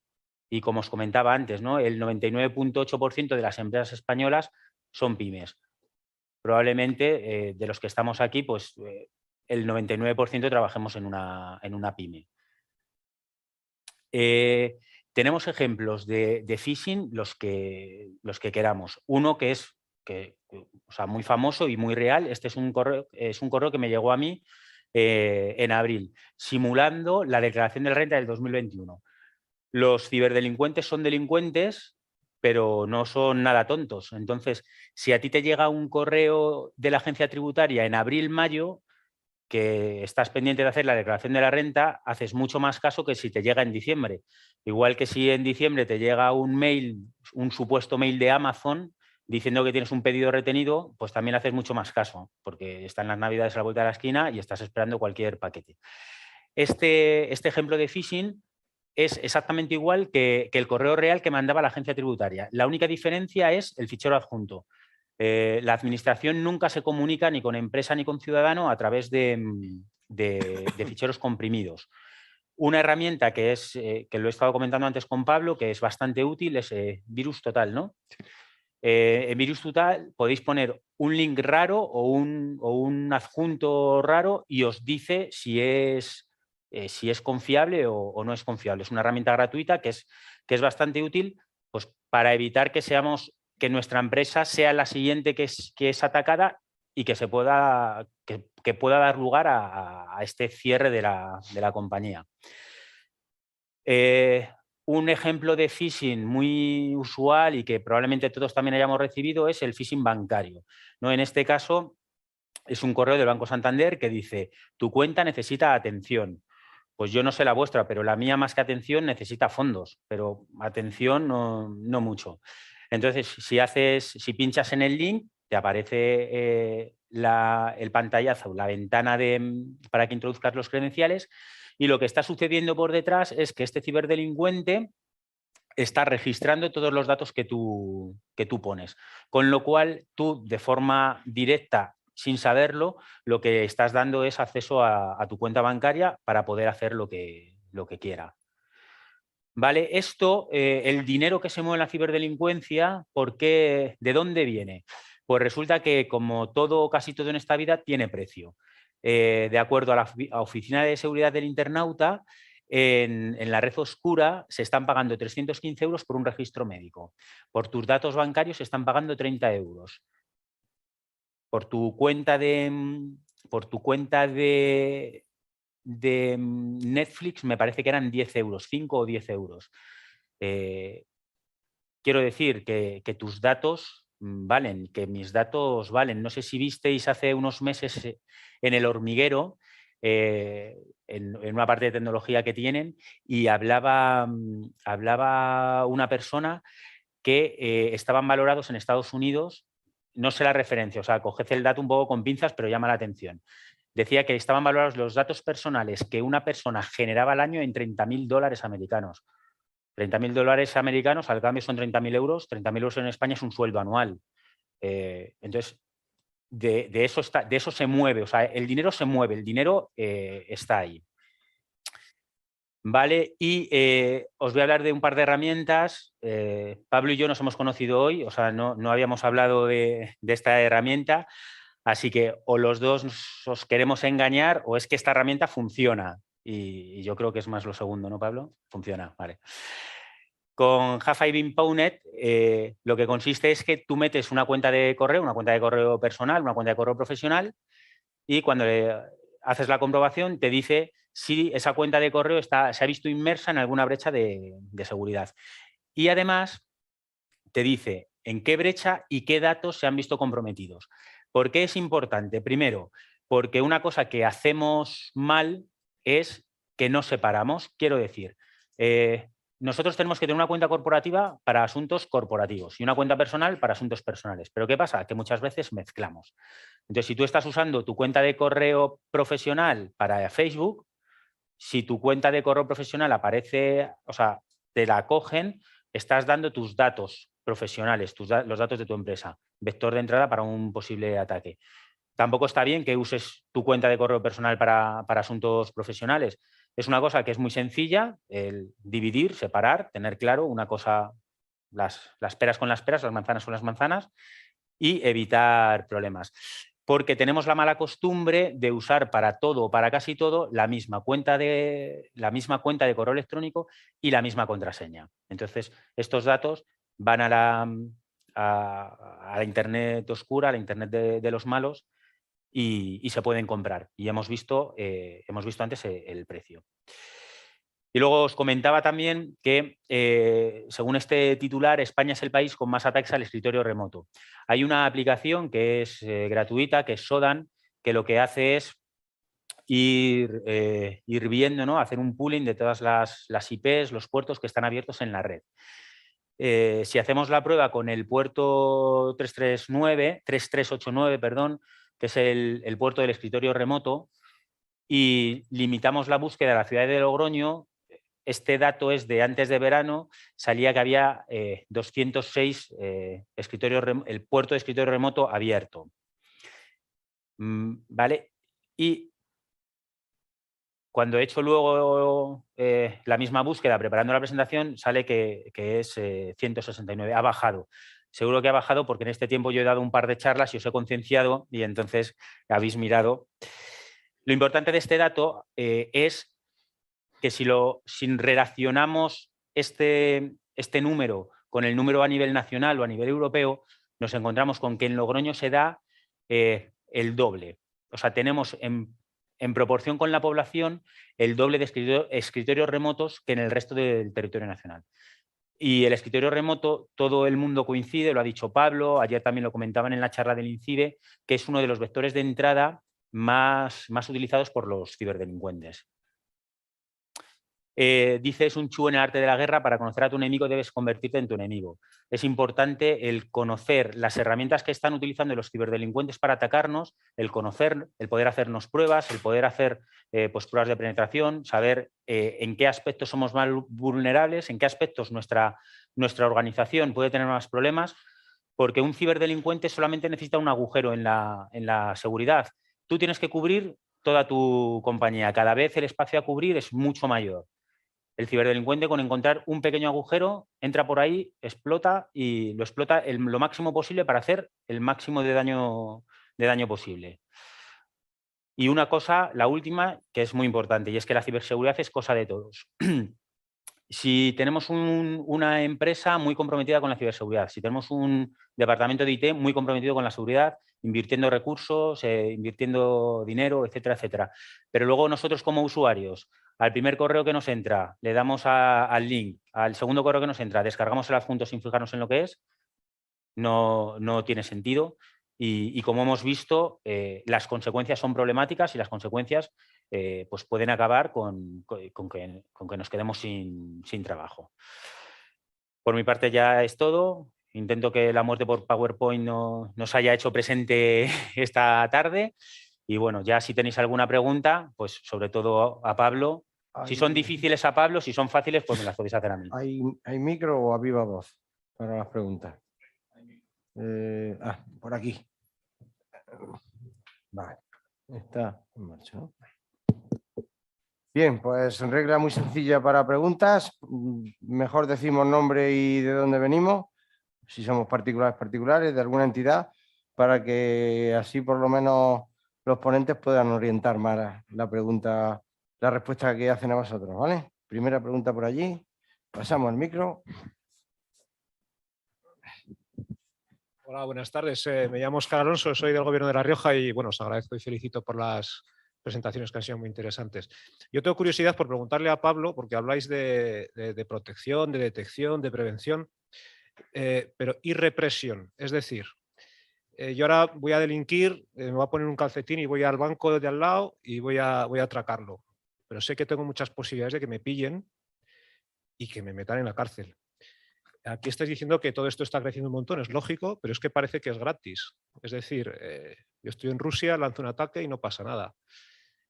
Y como os comentaba antes, ¿no? El 99,8% de las empresas españolas son pymes. Probablemente de los que estamos aquí, pues el 99% trabajemos en una pyme. Tenemos ejemplos de phishing los que queramos. Uno que es muy famoso y muy real. Este es un correo que me llegó a mí en abril, simulando la declaración de la renta del 2021. Los ciberdelincuentes son delincuentes, pero no son nada tontos. Entonces, si a ti te llega un correo de la agencia tributaria en abril, mayo, que estás pendiente de hacer la declaración de la renta, haces mucho más caso que si te llega en diciembre. Igual que si en diciembre te llega un mail, un supuesto mail de Amazon diciendo que tienes un pedido retenido, pues también haces mucho más caso, porque están las navidades a la vuelta de la esquina y estás esperando cualquier paquete. Este ejemplo de phishing es exactamente igual que el correo real que mandaba la agencia tributaria. La única diferencia es el fichero adjunto. La administración nunca se comunica ni con empresa ni con ciudadano a través de ficheros comprimidos. Una herramienta que lo he estado comentando antes con Pablo, que es bastante útil, es Virus Total, ¿no? En Virus Total podéis poner un link raro o un adjunto raro y os dice si es confiable o no es confiable. Es una herramienta gratuita que es bastante útil, pues, para evitar que nuestra empresa sea la siguiente que es atacada y que pueda dar lugar a este cierre de la compañía. Un ejemplo de phishing muy usual y que probablemente todos también hayamos recibido es el phishing bancario, ¿no? En este caso es un correo del Banco Santander que dice: tu cuenta necesita atención. Pues yo no sé la vuestra, pero la mía, más que atención, necesita fondos, pero atención no mucho. Entonces, si pinchas en el link, te aparece el pantallazo, la ventana para que introduzcas los credenciales, y lo que está sucediendo por detrás es que este ciberdelincuente está registrando todos los datos que tú pones, con lo cual tú, de forma directa, sin saberlo, lo que estás dando es acceso a tu cuenta bancaria para poder hacer lo que quiera. ¿Vale? Esto, el dinero que se mueve en la ciberdelincuencia, ¿de dónde viene? Pues resulta que, como casi todo en esta vida, tiene precio. De acuerdo a la Oficina de Seguridad del Internauta, en la red oscura se están pagando 315 euros por un registro médico. Por tus datos bancarios se están pagando 30 euros. Por tu cuenta de Netflix me parece que eran 10 euros, 5 o 10 euros. Quiero decir que tus datos valen, que mis datos valen. No sé si visteis hace unos meses en El Hormiguero, en una parte de tecnología que tienen, y hablaba una persona que estaban valorados en Estados Unidos. No sé la referencia, o sea, coged el dato un poco con pinzas, pero llama la atención. Decía que estaban valorados los datos personales que una persona generaba al año en 30.000 dólares americanos. 30.000 dólares americanos, al cambio son 30.000 euros. 30.000 euros en España es un sueldo anual. Entonces, de eso se mueve. O sea, el dinero se mueve, el dinero está ahí. Vale, y os voy a hablar de un par de herramientas. Pablo y yo nos hemos conocido hoy, o sea, no habíamos hablado de esta herramienta, así que o los dos os queremos engañar o es que esta herramienta funciona. Y yo creo que es más lo segundo, ¿no, Pablo? Funciona, vale. Con Jaffa-Pwnet lo que consiste es que tú metes una cuenta de correo personal, una cuenta de correo profesional, y cuando haces la comprobación te dice si esa cuenta de correo se ha visto inmersa en alguna brecha de seguridad. Y además te dice en qué brecha y qué datos se han visto comprometidos. ¿Por qué es importante? Primero, porque una cosa que hacemos mal es que no separamos. Quiero decir, nosotros tenemos que tener una cuenta corporativa para asuntos corporativos y una cuenta personal para asuntos personales. Pero ¿qué pasa? Que muchas veces mezclamos. Entonces, si tú estás usando tu cuenta de correo profesional para Facebook, si tu cuenta de correo profesional aparece, o sea, te la cogen, estás dando tus datos profesionales, los datos de tu empresa, vector de entrada para un posible ataque. Tampoco está bien que uses tu cuenta de correo personal para asuntos profesionales. Es una cosa que es muy sencilla, el dividir, separar, tener claro una cosa, las peras con las peras, las manzanas con las manzanas, y evitar problemas. Porque tenemos la mala costumbre de usar para todo o para casi todo la misma cuenta de correo electrónico y la misma contraseña. Entonces, estos datos van a la Internet oscura, a la Internet de los malos, y se pueden comprar. Y hemos visto antes el precio. Y luego os comentaba también que, según este titular, España es el país con más ataques al escritorio remoto. Hay una aplicación que es gratuita, que es Sodan, que lo que hace es ir viendo, ¿no? Hacer un pooling de todas las IPs, los puertos que están abiertos en la red. Si hacemos la prueba con el puerto 3389, perdón, que es el puerto del escritorio remoto, y limitamos la búsqueda a la ciudad de Logroño, este dato es de antes de verano, salía que había 206 el puerto de escritorio remoto abierto. ¿Vale? Y cuando he hecho luego la misma búsqueda preparando la presentación, sale que es 169. Ha bajado. Seguro que ha bajado porque en este tiempo yo he dado un par de charlas y os he concienciado y entonces habéis mirado. Lo importante de este dato es que si relacionamos este número con el número a nivel nacional o a nivel europeo, nos encontramos con que en Logroño se da el doble. O sea, tenemos en proporción con la población el doble de escritorios remotos que en el resto del territorio nacional. Y el escritorio remoto, todo el mundo coincide, lo ha dicho Pablo, ayer también lo comentaban en la charla del INCIBE, que es uno de los vectores de entrada más utilizados por los ciberdelincuentes. Dice, es un chu en el arte de la guerra, para conocer a tu enemigo debes convertirte en tu enemigo. Es importante el conocer las herramientas que están utilizando los ciberdelincuentes para atacarnos, el conocer, el poder hacernos pruebas, el poder hacer pues pruebas de penetración, saber en qué aspectos somos más vulnerables, en qué aspectos nuestra organización puede tener más problemas, porque un ciberdelincuente solamente necesita un agujero en la seguridad. Tú tienes que cubrir toda tu compañía. Cada vez el espacio a cubrir es mucho mayor. El ciberdelincuente, con encontrar un pequeño agujero, entra por ahí, explota y lo explota lo máximo posible para hacer el máximo de daño posible. Y una cosa, la última, que es muy importante, y es que la ciberseguridad es cosa de todos. Si tenemos una empresa muy comprometida con la ciberseguridad, si tenemos un departamento de IT muy comprometido con la seguridad, invirtiendo recursos, invirtiendo dinero, etcétera, etcétera. Pero luego nosotros como usuarios, al primer correo que nos entra, le damos al link, al segundo correo que nos entra, descargamos el adjunto sin fijarnos en lo que es, no tiene sentido. Y como hemos visto, las consecuencias son problemáticas y las consecuencias pues pueden acabar con que nos quedemos sin trabajo. Por mi parte ya es todo. Intento que la muerte por PowerPoint no nos haya hecho presente esta tarde. Y bueno, ya si tenéis alguna pregunta, pues sobre todo a Pablo. Si son difíciles a Pablo, si son fáciles, pues me las podéis hacer a mí. ¿Hay micro o a viva voz para las preguntas? Por aquí. Vale, está en marcha, ¿no? Bien, pues regla muy sencilla para preguntas. Mejor decimos nombre y de dónde venimos, si somos particulares de alguna entidad, para que así por lo menos los ponentes puedan orientar más la pregunta, la respuesta que hacen a vosotros, ¿vale? Primera pregunta por allí. Pasamos al micro. Hola, buenas tardes. Me llamo Óscar Alonso, soy del Gobierno de La Rioja y bueno, os agradezco y felicito por las presentaciones que han sido muy interesantes. Yo tengo curiosidad por preguntarle a Pablo, porque habláis de protección, de detección, de prevención, pero y represión. Es decir, yo ahora voy a delinquir, me voy a poner un calcetín y voy al banco de al lado y voy a atracarlo. Pero sé que tengo muchas posibilidades de que me pillen y que me metan en la cárcel. Aquí estáis diciendo que todo esto está creciendo un montón, es lógico, pero es que parece que es gratis. Es decir, yo estoy en Rusia, lanzo un ataque y no pasa nada.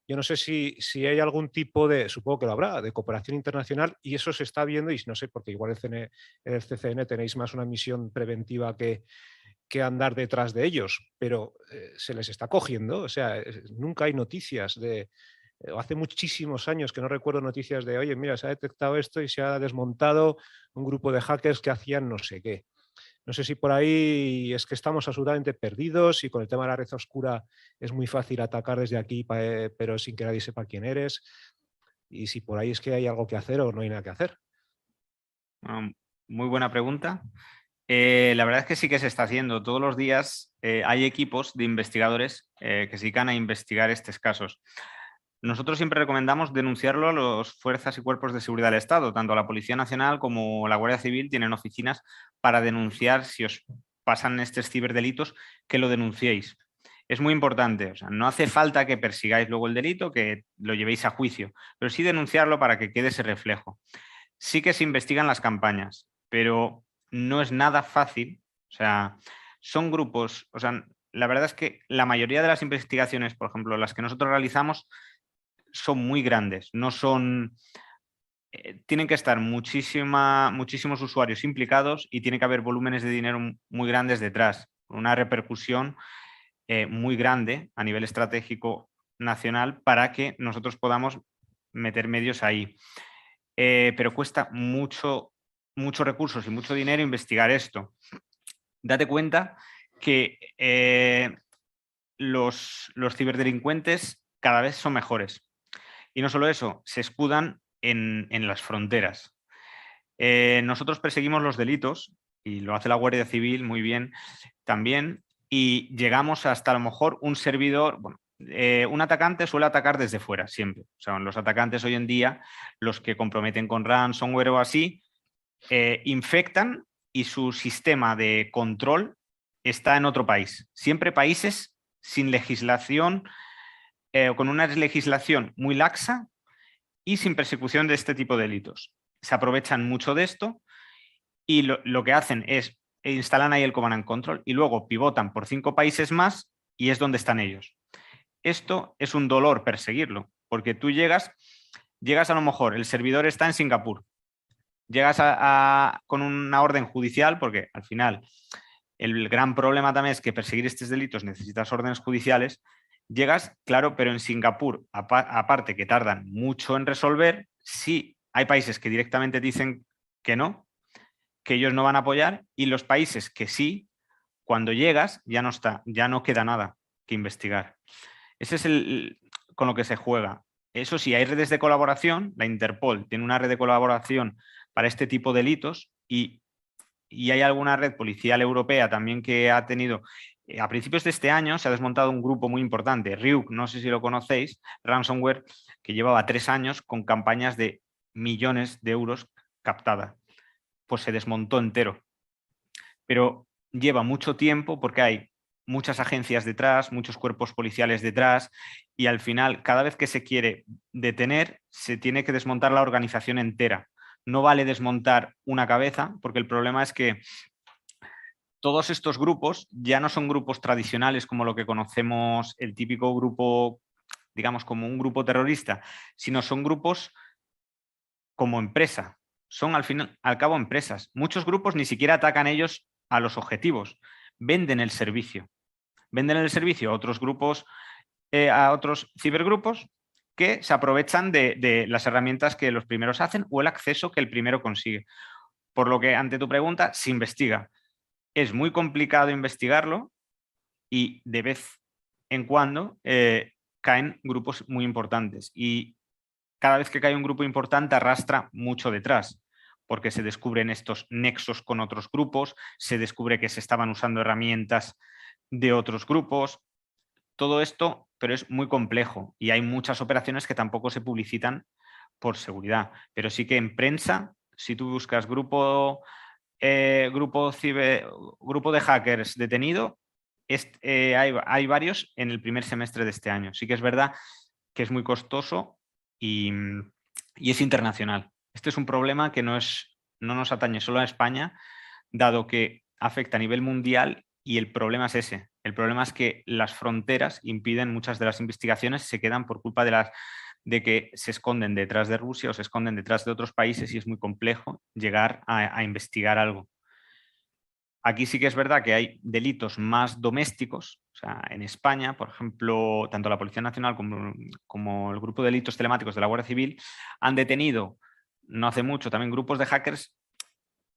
Yo no sé si hay algún tipo de, supongo que lo habrá, de cooperación internacional y eso se está viendo y no sé, porque igual el CCN tenéis más una misión preventiva que andar detrás de ellos, pero se les está cogiendo, o sea, nunca hay noticias de... Hace muchísimos años que no recuerdo noticias de, oye, mira, se ha detectado esto y se ha desmontado un grupo de hackers que hacían no sé qué. No sé si por ahí es que estamos absolutamente perdidos y con el tema de la red oscura es muy fácil atacar desde aquí, pero sin que nadie sepa quién eres. Y si por ahí es que hay algo que hacer o no hay nada que hacer. Bueno, muy buena pregunta. La verdad es que sí que se está haciendo. Todos los días hay equipos de investigadores que se dedican a investigar estos casos. Nosotros siempre recomendamos denunciarlo a las fuerzas y cuerpos de seguridad del Estado. Tanto la Policía Nacional como la Guardia Civil tienen oficinas para denunciar si os pasan estos ciberdelitos, que lo denunciéis. Es muy importante. O sea, no hace falta que persigáis luego el delito, que lo llevéis a juicio, pero sí denunciarlo para que quede ese reflejo. Sí que se investigan las campañas, pero no es nada fácil. O sea, son grupos, o sea, la verdad es que la mayoría de las investigaciones, por ejemplo, las que nosotros realizamos, son muy grandes, no son... tienen que estar muchísimos usuarios implicados y tiene que haber volúmenes de dinero muy grandes detrás, una repercusión muy grande a nivel estratégico nacional para que nosotros podamos meter medios ahí. Pero cuesta muchos recursos y mucho dinero investigar esto. Date cuenta que los ciberdelincuentes cada vez son mejores. Y no solo eso, se escudan en las fronteras. Nosotros perseguimos los delitos, y lo hace la Guardia Civil muy bien también, y llegamos hasta a lo mejor un servidor, bueno, un atacante suele atacar desde fuera, siempre. O sea, los atacantes hoy en día, los que comprometen con ransomware o así, infectan y su sistema de control está en otro país. Siempre países sin legislación o con una legislación muy laxa y sin persecución de este tipo de delitos. Se aprovechan mucho de esto y lo que hacen es instalan ahí el command and control y luego pivotan por 5 países más y es donde están ellos. Esto es un dolor perseguirlo, porque tú llegas a lo mejor, el servidor está en Singapur, llegas con una orden judicial, porque al final el gran problema también es que perseguir estos delitos necesitas órdenes judiciales. Llegas, claro, pero en Singapur, aparte que tardan mucho en resolver, sí hay países que directamente dicen que no, que ellos no van a apoyar, y los países que sí, cuando llegas ya no queda nada que investigar. Ese es con lo que se juega. Eso sí, hay redes de colaboración, la Interpol tiene una red de colaboración para este tipo de delitos y hay alguna red policial europea también que ha tenido, a principios de este año se ha desmontado un grupo muy importante, Ryuk, no sé si lo conocéis, ransomware, que llevaba 3 años con campañas de millones de euros captadas. Pues se desmontó entero. Pero lleva mucho tiempo porque hay muchas agencias detrás, muchos cuerpos policiales detrás y al final, cada vez que se quiere detener, se tiene que desmontar la organización entera. No vale desmontar una cabeza, porque el problema es que todos estos grupos ya no son grupos tradicionales como lo que conocemos, el típico grupo, digamos, como un grupo terrorista, sino son grupos como empresa. Son al fin al cabo empresas. Muchos grupos ni siquiera atacan ellos a los objetivos, venden el servicio. Venden el servicio a otros grupos, a otros cibergrupos que se aprovechan de las herramientas que los primeros hacen o el acceso que el primero consigue. Por lo que, ante tu pregunta, se investiga. Es muy complicado investigarlo y de vez en cuando caen grupos muy importantes. Y cada vez que cae un grupo importante arrastra mucho detrás, porque se descubren estos nexos con otros grupos, se descubre que se estaban usando herramientas de otros grupos. Todo esto, pero es muy complejo y hay muchas operaciones que tampoco se publicitan por seguridad, pero sí que en prensa, si tú buscas grupo de hackers detenido, hay varios en el primer semestre de este año. Sí que es verdad que es muy costoso y es internacional. Este es un problema que no nos atañe solo a España, dado que afecta a nivel mundial, y el problema es ese. El problema es que las fronteras impiden muchas de las investigaciones, se quedan por culpa de que se esconden detrás de Rusia o se esconden detrás de otros países, y es muy complejo llegar a investigar algo. Aquí sí que es verdad que hay delitos más domésticos. O sea, en España, por ejemplo, tanto la Policía Nacional como el Grupo de Delitos Telemáticos de la Guardia Civil han detenido, no hace mucho, también grupos de hackers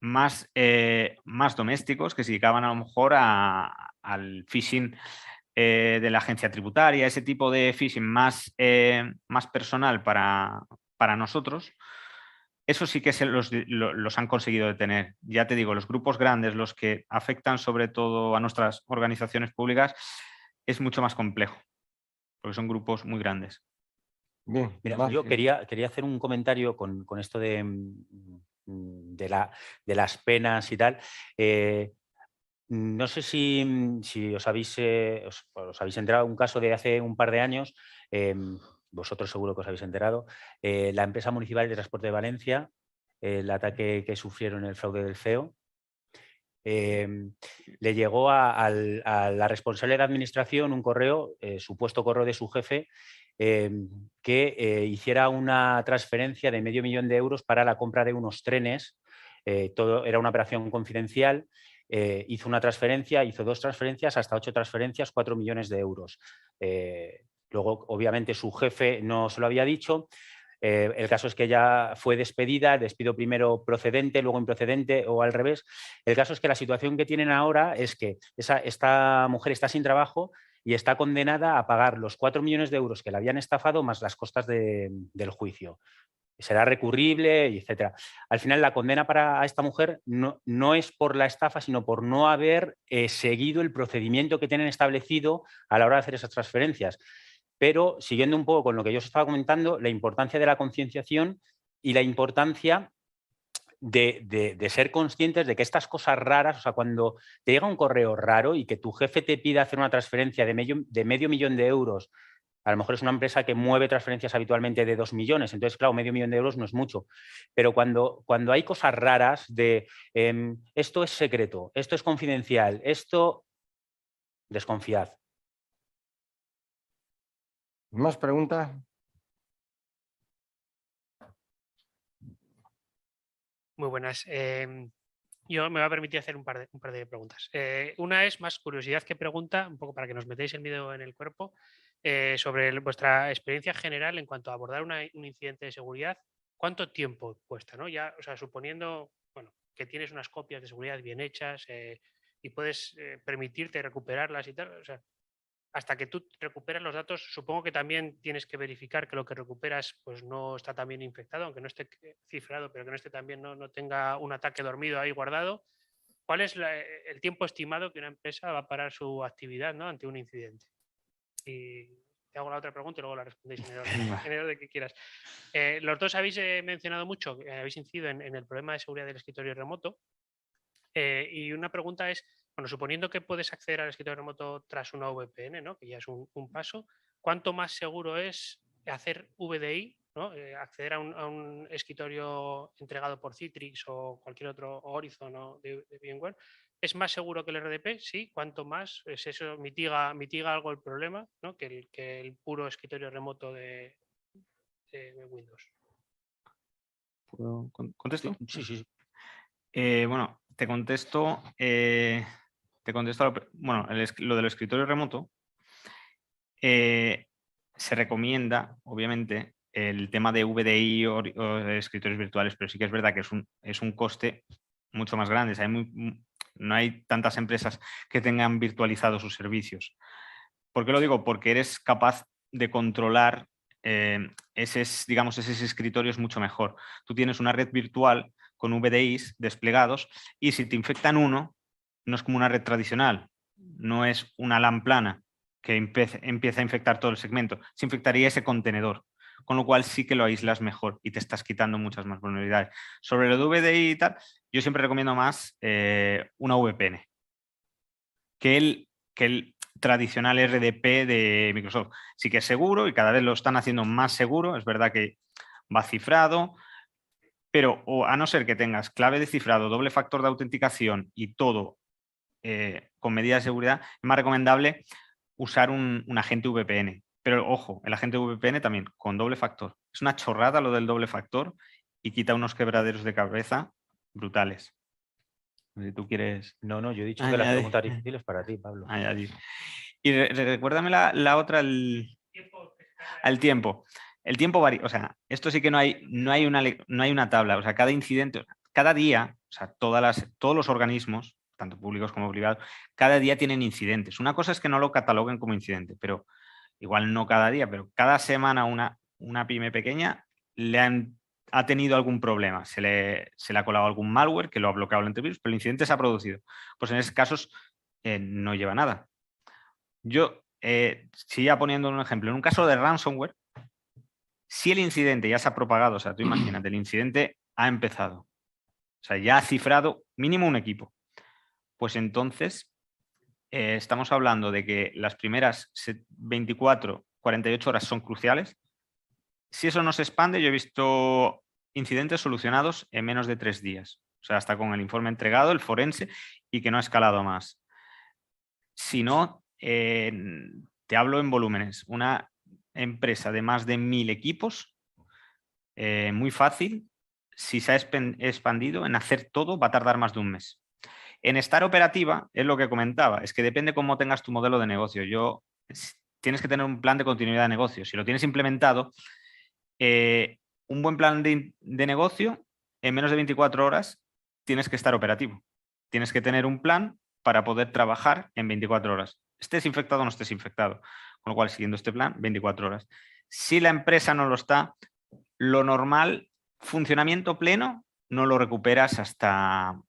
más domésticos, que se dedicaban a lo mejor al phishing de la agencia tributaria, ese tipo de phishing más personal para nosotros. Eso sí que los han conseguido detener. Ya te digo, los grupos grandes, los que afectan sobre todo a nuestras organizaciones públicas, es mucho más complejo, porque son grupos muy grandes. Bien, Mira, yo quería hacer un comentario con esto de las penas y tal. No sé si os habéis enterado de un caso de hace un par de años, vosotros seguro que os habéis enterado, la empresa municipal de transporte de Valencia, el ataque que sufrieron en el fraude del CEO. Le llegó a la responsable de administración un correo, supuesto correo de su jefe, que hiciera una transferencia de $500.000 de euros para la compra de unos trenes. Todo era una operación confidencial. Hizo una transferencia, hizo 2 transferencias, hasta 8 transferencias, 4 millones de euros. Luego, obviamente, su jefe no se lo había dicho. El caso es que ella fue despedida, despido primero procedente, luego improcedente o al revés. El caso es que la situación que tienen ahora es que esta mujer está sin trabajo y está condenada a pagar los 4 millones de euros que le habían estafado más las costas del juicio. Será recurrible, etc. Al final, la condena para esta mujer no es por la estafa, sino por no haber seguido el procedimiento que tienen establecido a la hora de hacer esas transferencias. Pero, siguiendo un poco con lo que yo os estaba comentando, la importancia de la concienciación y la importancia de ser conscientes de que estas cosas raras, o sea, cuando te llega un correo raro y que tu jefe te pida hacer una transferencia de medio millón de euros, a lo mejor es una empresa que mueve transferencias habitualmente de 2 millones, entonces, claro, $500.000 de euros no es mucho. Pero cuando hay cosas raras de esto es secreto, esto es confidencial, esto, desconfiad. ¿Más preguntas? Muy buenas. Yo me voy a permitir hacer un par de preguntas. Una es más curiosidad que pregunta, un poco para que nos metáis el miedo en el cuerpo, sobre vuestra experiencia general en cuanto a abordar un incidente de seguridad. ¿Cuánto tiempo cuesta? ¿No? Ya, o sea, suponiendo que tienes unas copias de seguridad bien hechas y puedes permitirte recuperarlas y tal. O sea, hasta que tú recuperas los datos, supongo que también tienes que verificar que lo que recuperas pues no está también infectado, aunque no esté cifrado, pero que no esté también no tenga un ataque dormido ahí guardado. ¿Cuál es el tiempo estimado que una empresa va a parar su actividad, ¿no?, ante un incidente? Y te hago la otra pregunta y luego la respondéis en el orden que quieras. Los dos habéis mencionado mucho, habéis incidido en el problema de seguridad del escritorio remoto. Y una pregunta es, bueno, suponiendo que puedes acceder al escritorio remoto tras una VPN, ¿no?, que ya es un paso, ¿cuánto más seguro es hacer VDI, ¿no?, acceder a un escritorio entregado por Citrix o cualquier otro, Horizon o de VMware? ¿Es más seguro que el RDP? Sí. ¿Cuánto más? ¿Es eso mitiga algo el problema, ¿no?, que el puro escritorio remoto de Windows? ¿Contesto? Sí. Bueno, te contesto. Bueno, lo del escritorio remoto. Se recomienda, obviamente, el tema de VDI o escritorios virtuales, pero sí que es verdad que es un coste mucho más grande. O sea, no hay tantas empresas que tengan virtualizados sus servicios. ¿Por qué lo digo? Porque eres capaz de controlar esos escritorios mucho mejor. Tú tienes una red virtual con VDIs desplegados y si te infectan uno, no es como una red tradicional, no es una LAN plana que empieza a infectar todo el segmento, se infectaría ese contenedor, con lo cual sí que lo aíslas mejor y te estás quitando muchas más vulnerabilidades. Sobre lo de VDI y tal, yo siempre recomiendo más una VPN, que que el tradicional RDP de Microsoft. Sí que es seguro y cada vez lo están haciendo más seguro. Es verdad que va cifrado, pero a no ser que tengas clave de cifrado, doble factor de autenticación y todo con medidas de seguridad, es más recomendable usar un agente VPN. Pero ojo, el agente VPN también con doble factor. Es una chorrada lo del doble factor y quita unos quebraderos de cabeza brutales. Si tú quieres No, yo he dicho que las preguntas difíciles para ti, Pablo. añadir. Y recuérdame la otra, al tiempo. El tiempo varía, o sea, esto sí que no hay una tabla, o sea, cada incidente, cada día, o sea, todos los organismos, tanto públicos como privados, cada día tienen incidentes. Una cosa es que no lo cataloguen como incidente, pero igual no cada día, pero cada semana una pyme pequeña ha tenido algún problema, se le ha colado algún malware que lo ha bloqueado el antivirus, pero el incidente se ha producido. Pues en esos casos no lleva nada. Yo, si ya poniendo un ejemplo, en un caso de ransomware, si el incidente ya se ha propagado, o sea, tú imagínate, el incidente ha empezado, o sea, ya ha cifrado mínimo un equipo, pues entonces estamos hablando de que las primeras 24, 48 horas son cruciales. Si eso no se expande, yo he visto incidentes solucionados en menos de 3 días, o sea, hasta con el informe entregado, el forense, y que no ha escalado más. Si no, te hablo en volúmenes. Una empresa de más de 1000 equipos, muy fácil, si se ha expandido, en hacer todo va a tardar más de un mes. En estar operativa, es lo que comentaba, es que depende cómo tengas tu modelo de negocio. Tienes que tener un plan de continuidad de negocio. Si lo tienes implementado, un buen plan de negocio, en menos de 24 horas tienes que estar operativo. Tienes que tener un plan para poder trabajar en 24 horas. Estés infectado o no estés infectado. Con lo cual, siguiendo este plan, 24 horas. Si la empresa no lo está, lo normal, funcionamiento pleno, no lo recuperas hasta,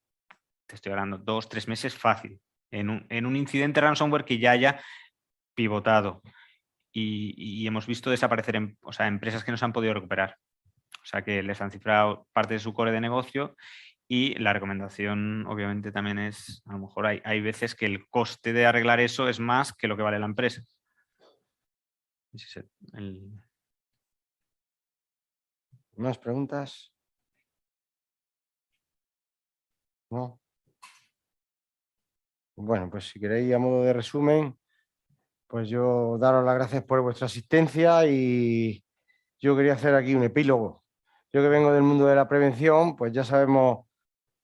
te estoy hablando, 2-3 meses fácil. En un incidente ransomware que ya haya pivotado. Y hemos visto desaparecer empresas que no se han podido recuperar. O sea, que les han cifrado parte de su core de negocio. Y la recomendación, obviamente, también es, a lo mejor hay veces que el coste de arreglar eso es más que lo que vale la empresa. ¿Más preguntas? ¿No? Bueno, pues si queréis, a modo de resumen, pues yo daros las gracias por vuestra asistencia y yo quería hacer aquí un epílogo. Yo que vengo del mundo de la prevención, pues ya sabemos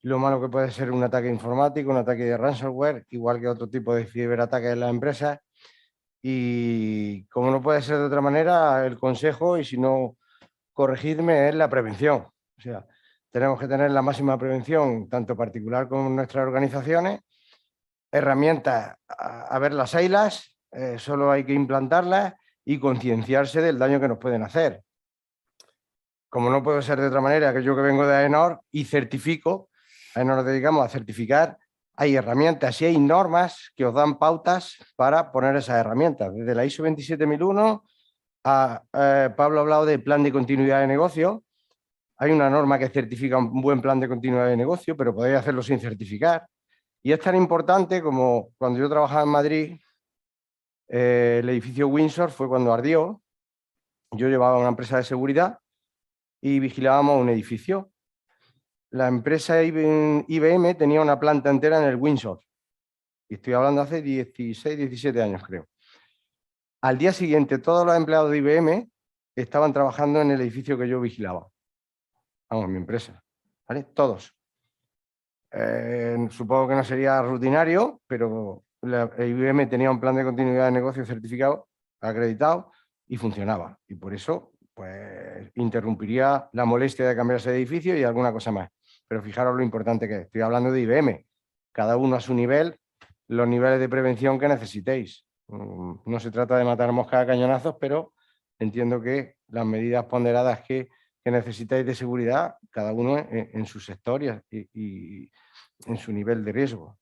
lo malo que puede ser un ataque informático, un ataque de ransomware, igual que otro tipo de ciberataques en las empresas. Y como no puede ser de otra manera, el consejo, y si no, corregidme, es la prevención. O sea, tenemos que tener la máxima prevención, tanto particular como en nuestras organizaciones. Herramientas, a ver las haylas, solo hay que implantarlas y concienciarse del daño que nos pueden hacer. Como no puede ser de otra manera, que yo que vengo de AENOR y certifico, a AENOR nos dedicamos a certificar, hay herramientas y hay normas que os dan pautas para poner esas herramientas. Desde la ISO 27001, Pablo ha hablado de plan de continuidad de negocio. Hay una norma que certifica un buen plan de continuidad de negocio, pero podéis hacerlo sin certificar. Y es tan importante como cuando yo trabajaba en Madrid, el edificio Windsor fue cuando ardió. Yo llevaba una empresa de seguridad y vigilábamos un edificio. La empresa IBM tenía una planta entera en el Windsor. Y estoy hablando hace 16, 17 años, creo. Al día siguiente, todos los empleados de IBM estaban trabajando en el edificio que yo vigilaba. Vamos, mi empresa. ¿Vale? Todos. Supongo que no sería rutinario, pero la IBM tenía un plan de continuidad de negocio certificado, acreditado, y funcionaba. Y por eso, pues, interrumpiría la molestia de cambiarse de edificio y alguna cosa más. Pero fijaros lo importante que es. Estoy hablando de IBM. Cada uno a su nivel, los niveles de prevención que necesitéis. No se trata de matar moscas a cañonazos, pero entiendo que las medidas ponderadas que necesitáis de seguridad, cada uno en su sector y en su nivel de riesgo.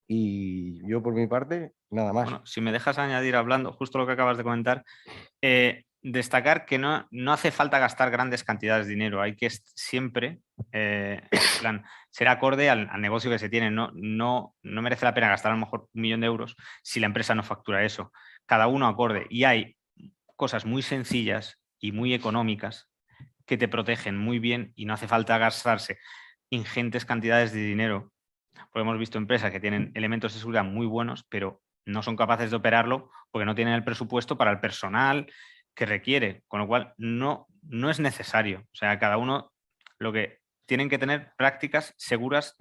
Y yo, por mi parte, nada más. Bueno, si me dejas añadir, hablando justo lo que acabas de comentar, destacar que no hace falta gastar grandes cantidades de dinero, hay que siempre en plan, ser acorde al negocio que se tiene. No merece la pena gastar a lo mejor 1 millón de euros si la empresa no factura eso. Cada uno acorde. Y hay cosas muy sencillas y muy económicas que te protegen muy bien y no hace falta gastarse ingentes cantidades de dinero. Porque hemos visto empresas que tienen elementos de seguridad muy buenos, pero no son capaces de operarlo porque no tienen el presupuesto para el personal que requiere, con lo cual no es necesario. O sea, cada uno lo que tienen que tener prácticas seguras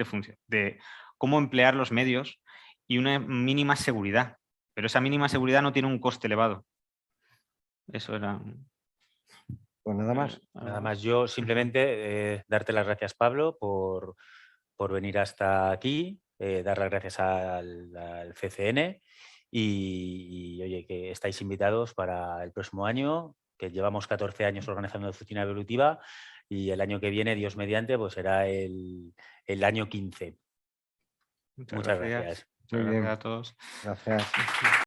de cómo emplear los medios y una mínima seguridad. Pero esa mínima seguridad no tiene un coste elevado. Eso era... Pues nada más. Nada más, yo simplemente darte las gracias, Pablo, por venir hasta aquí, dar las gracias al CCN y, oye, que estáis invitados para el próximo año, que llevamos 14 años organizando Oficina Evolutiva y el año que viene, Dios mediante, pues será el año 15. Muchas gracias. Muchas gracias a todos. Gracias.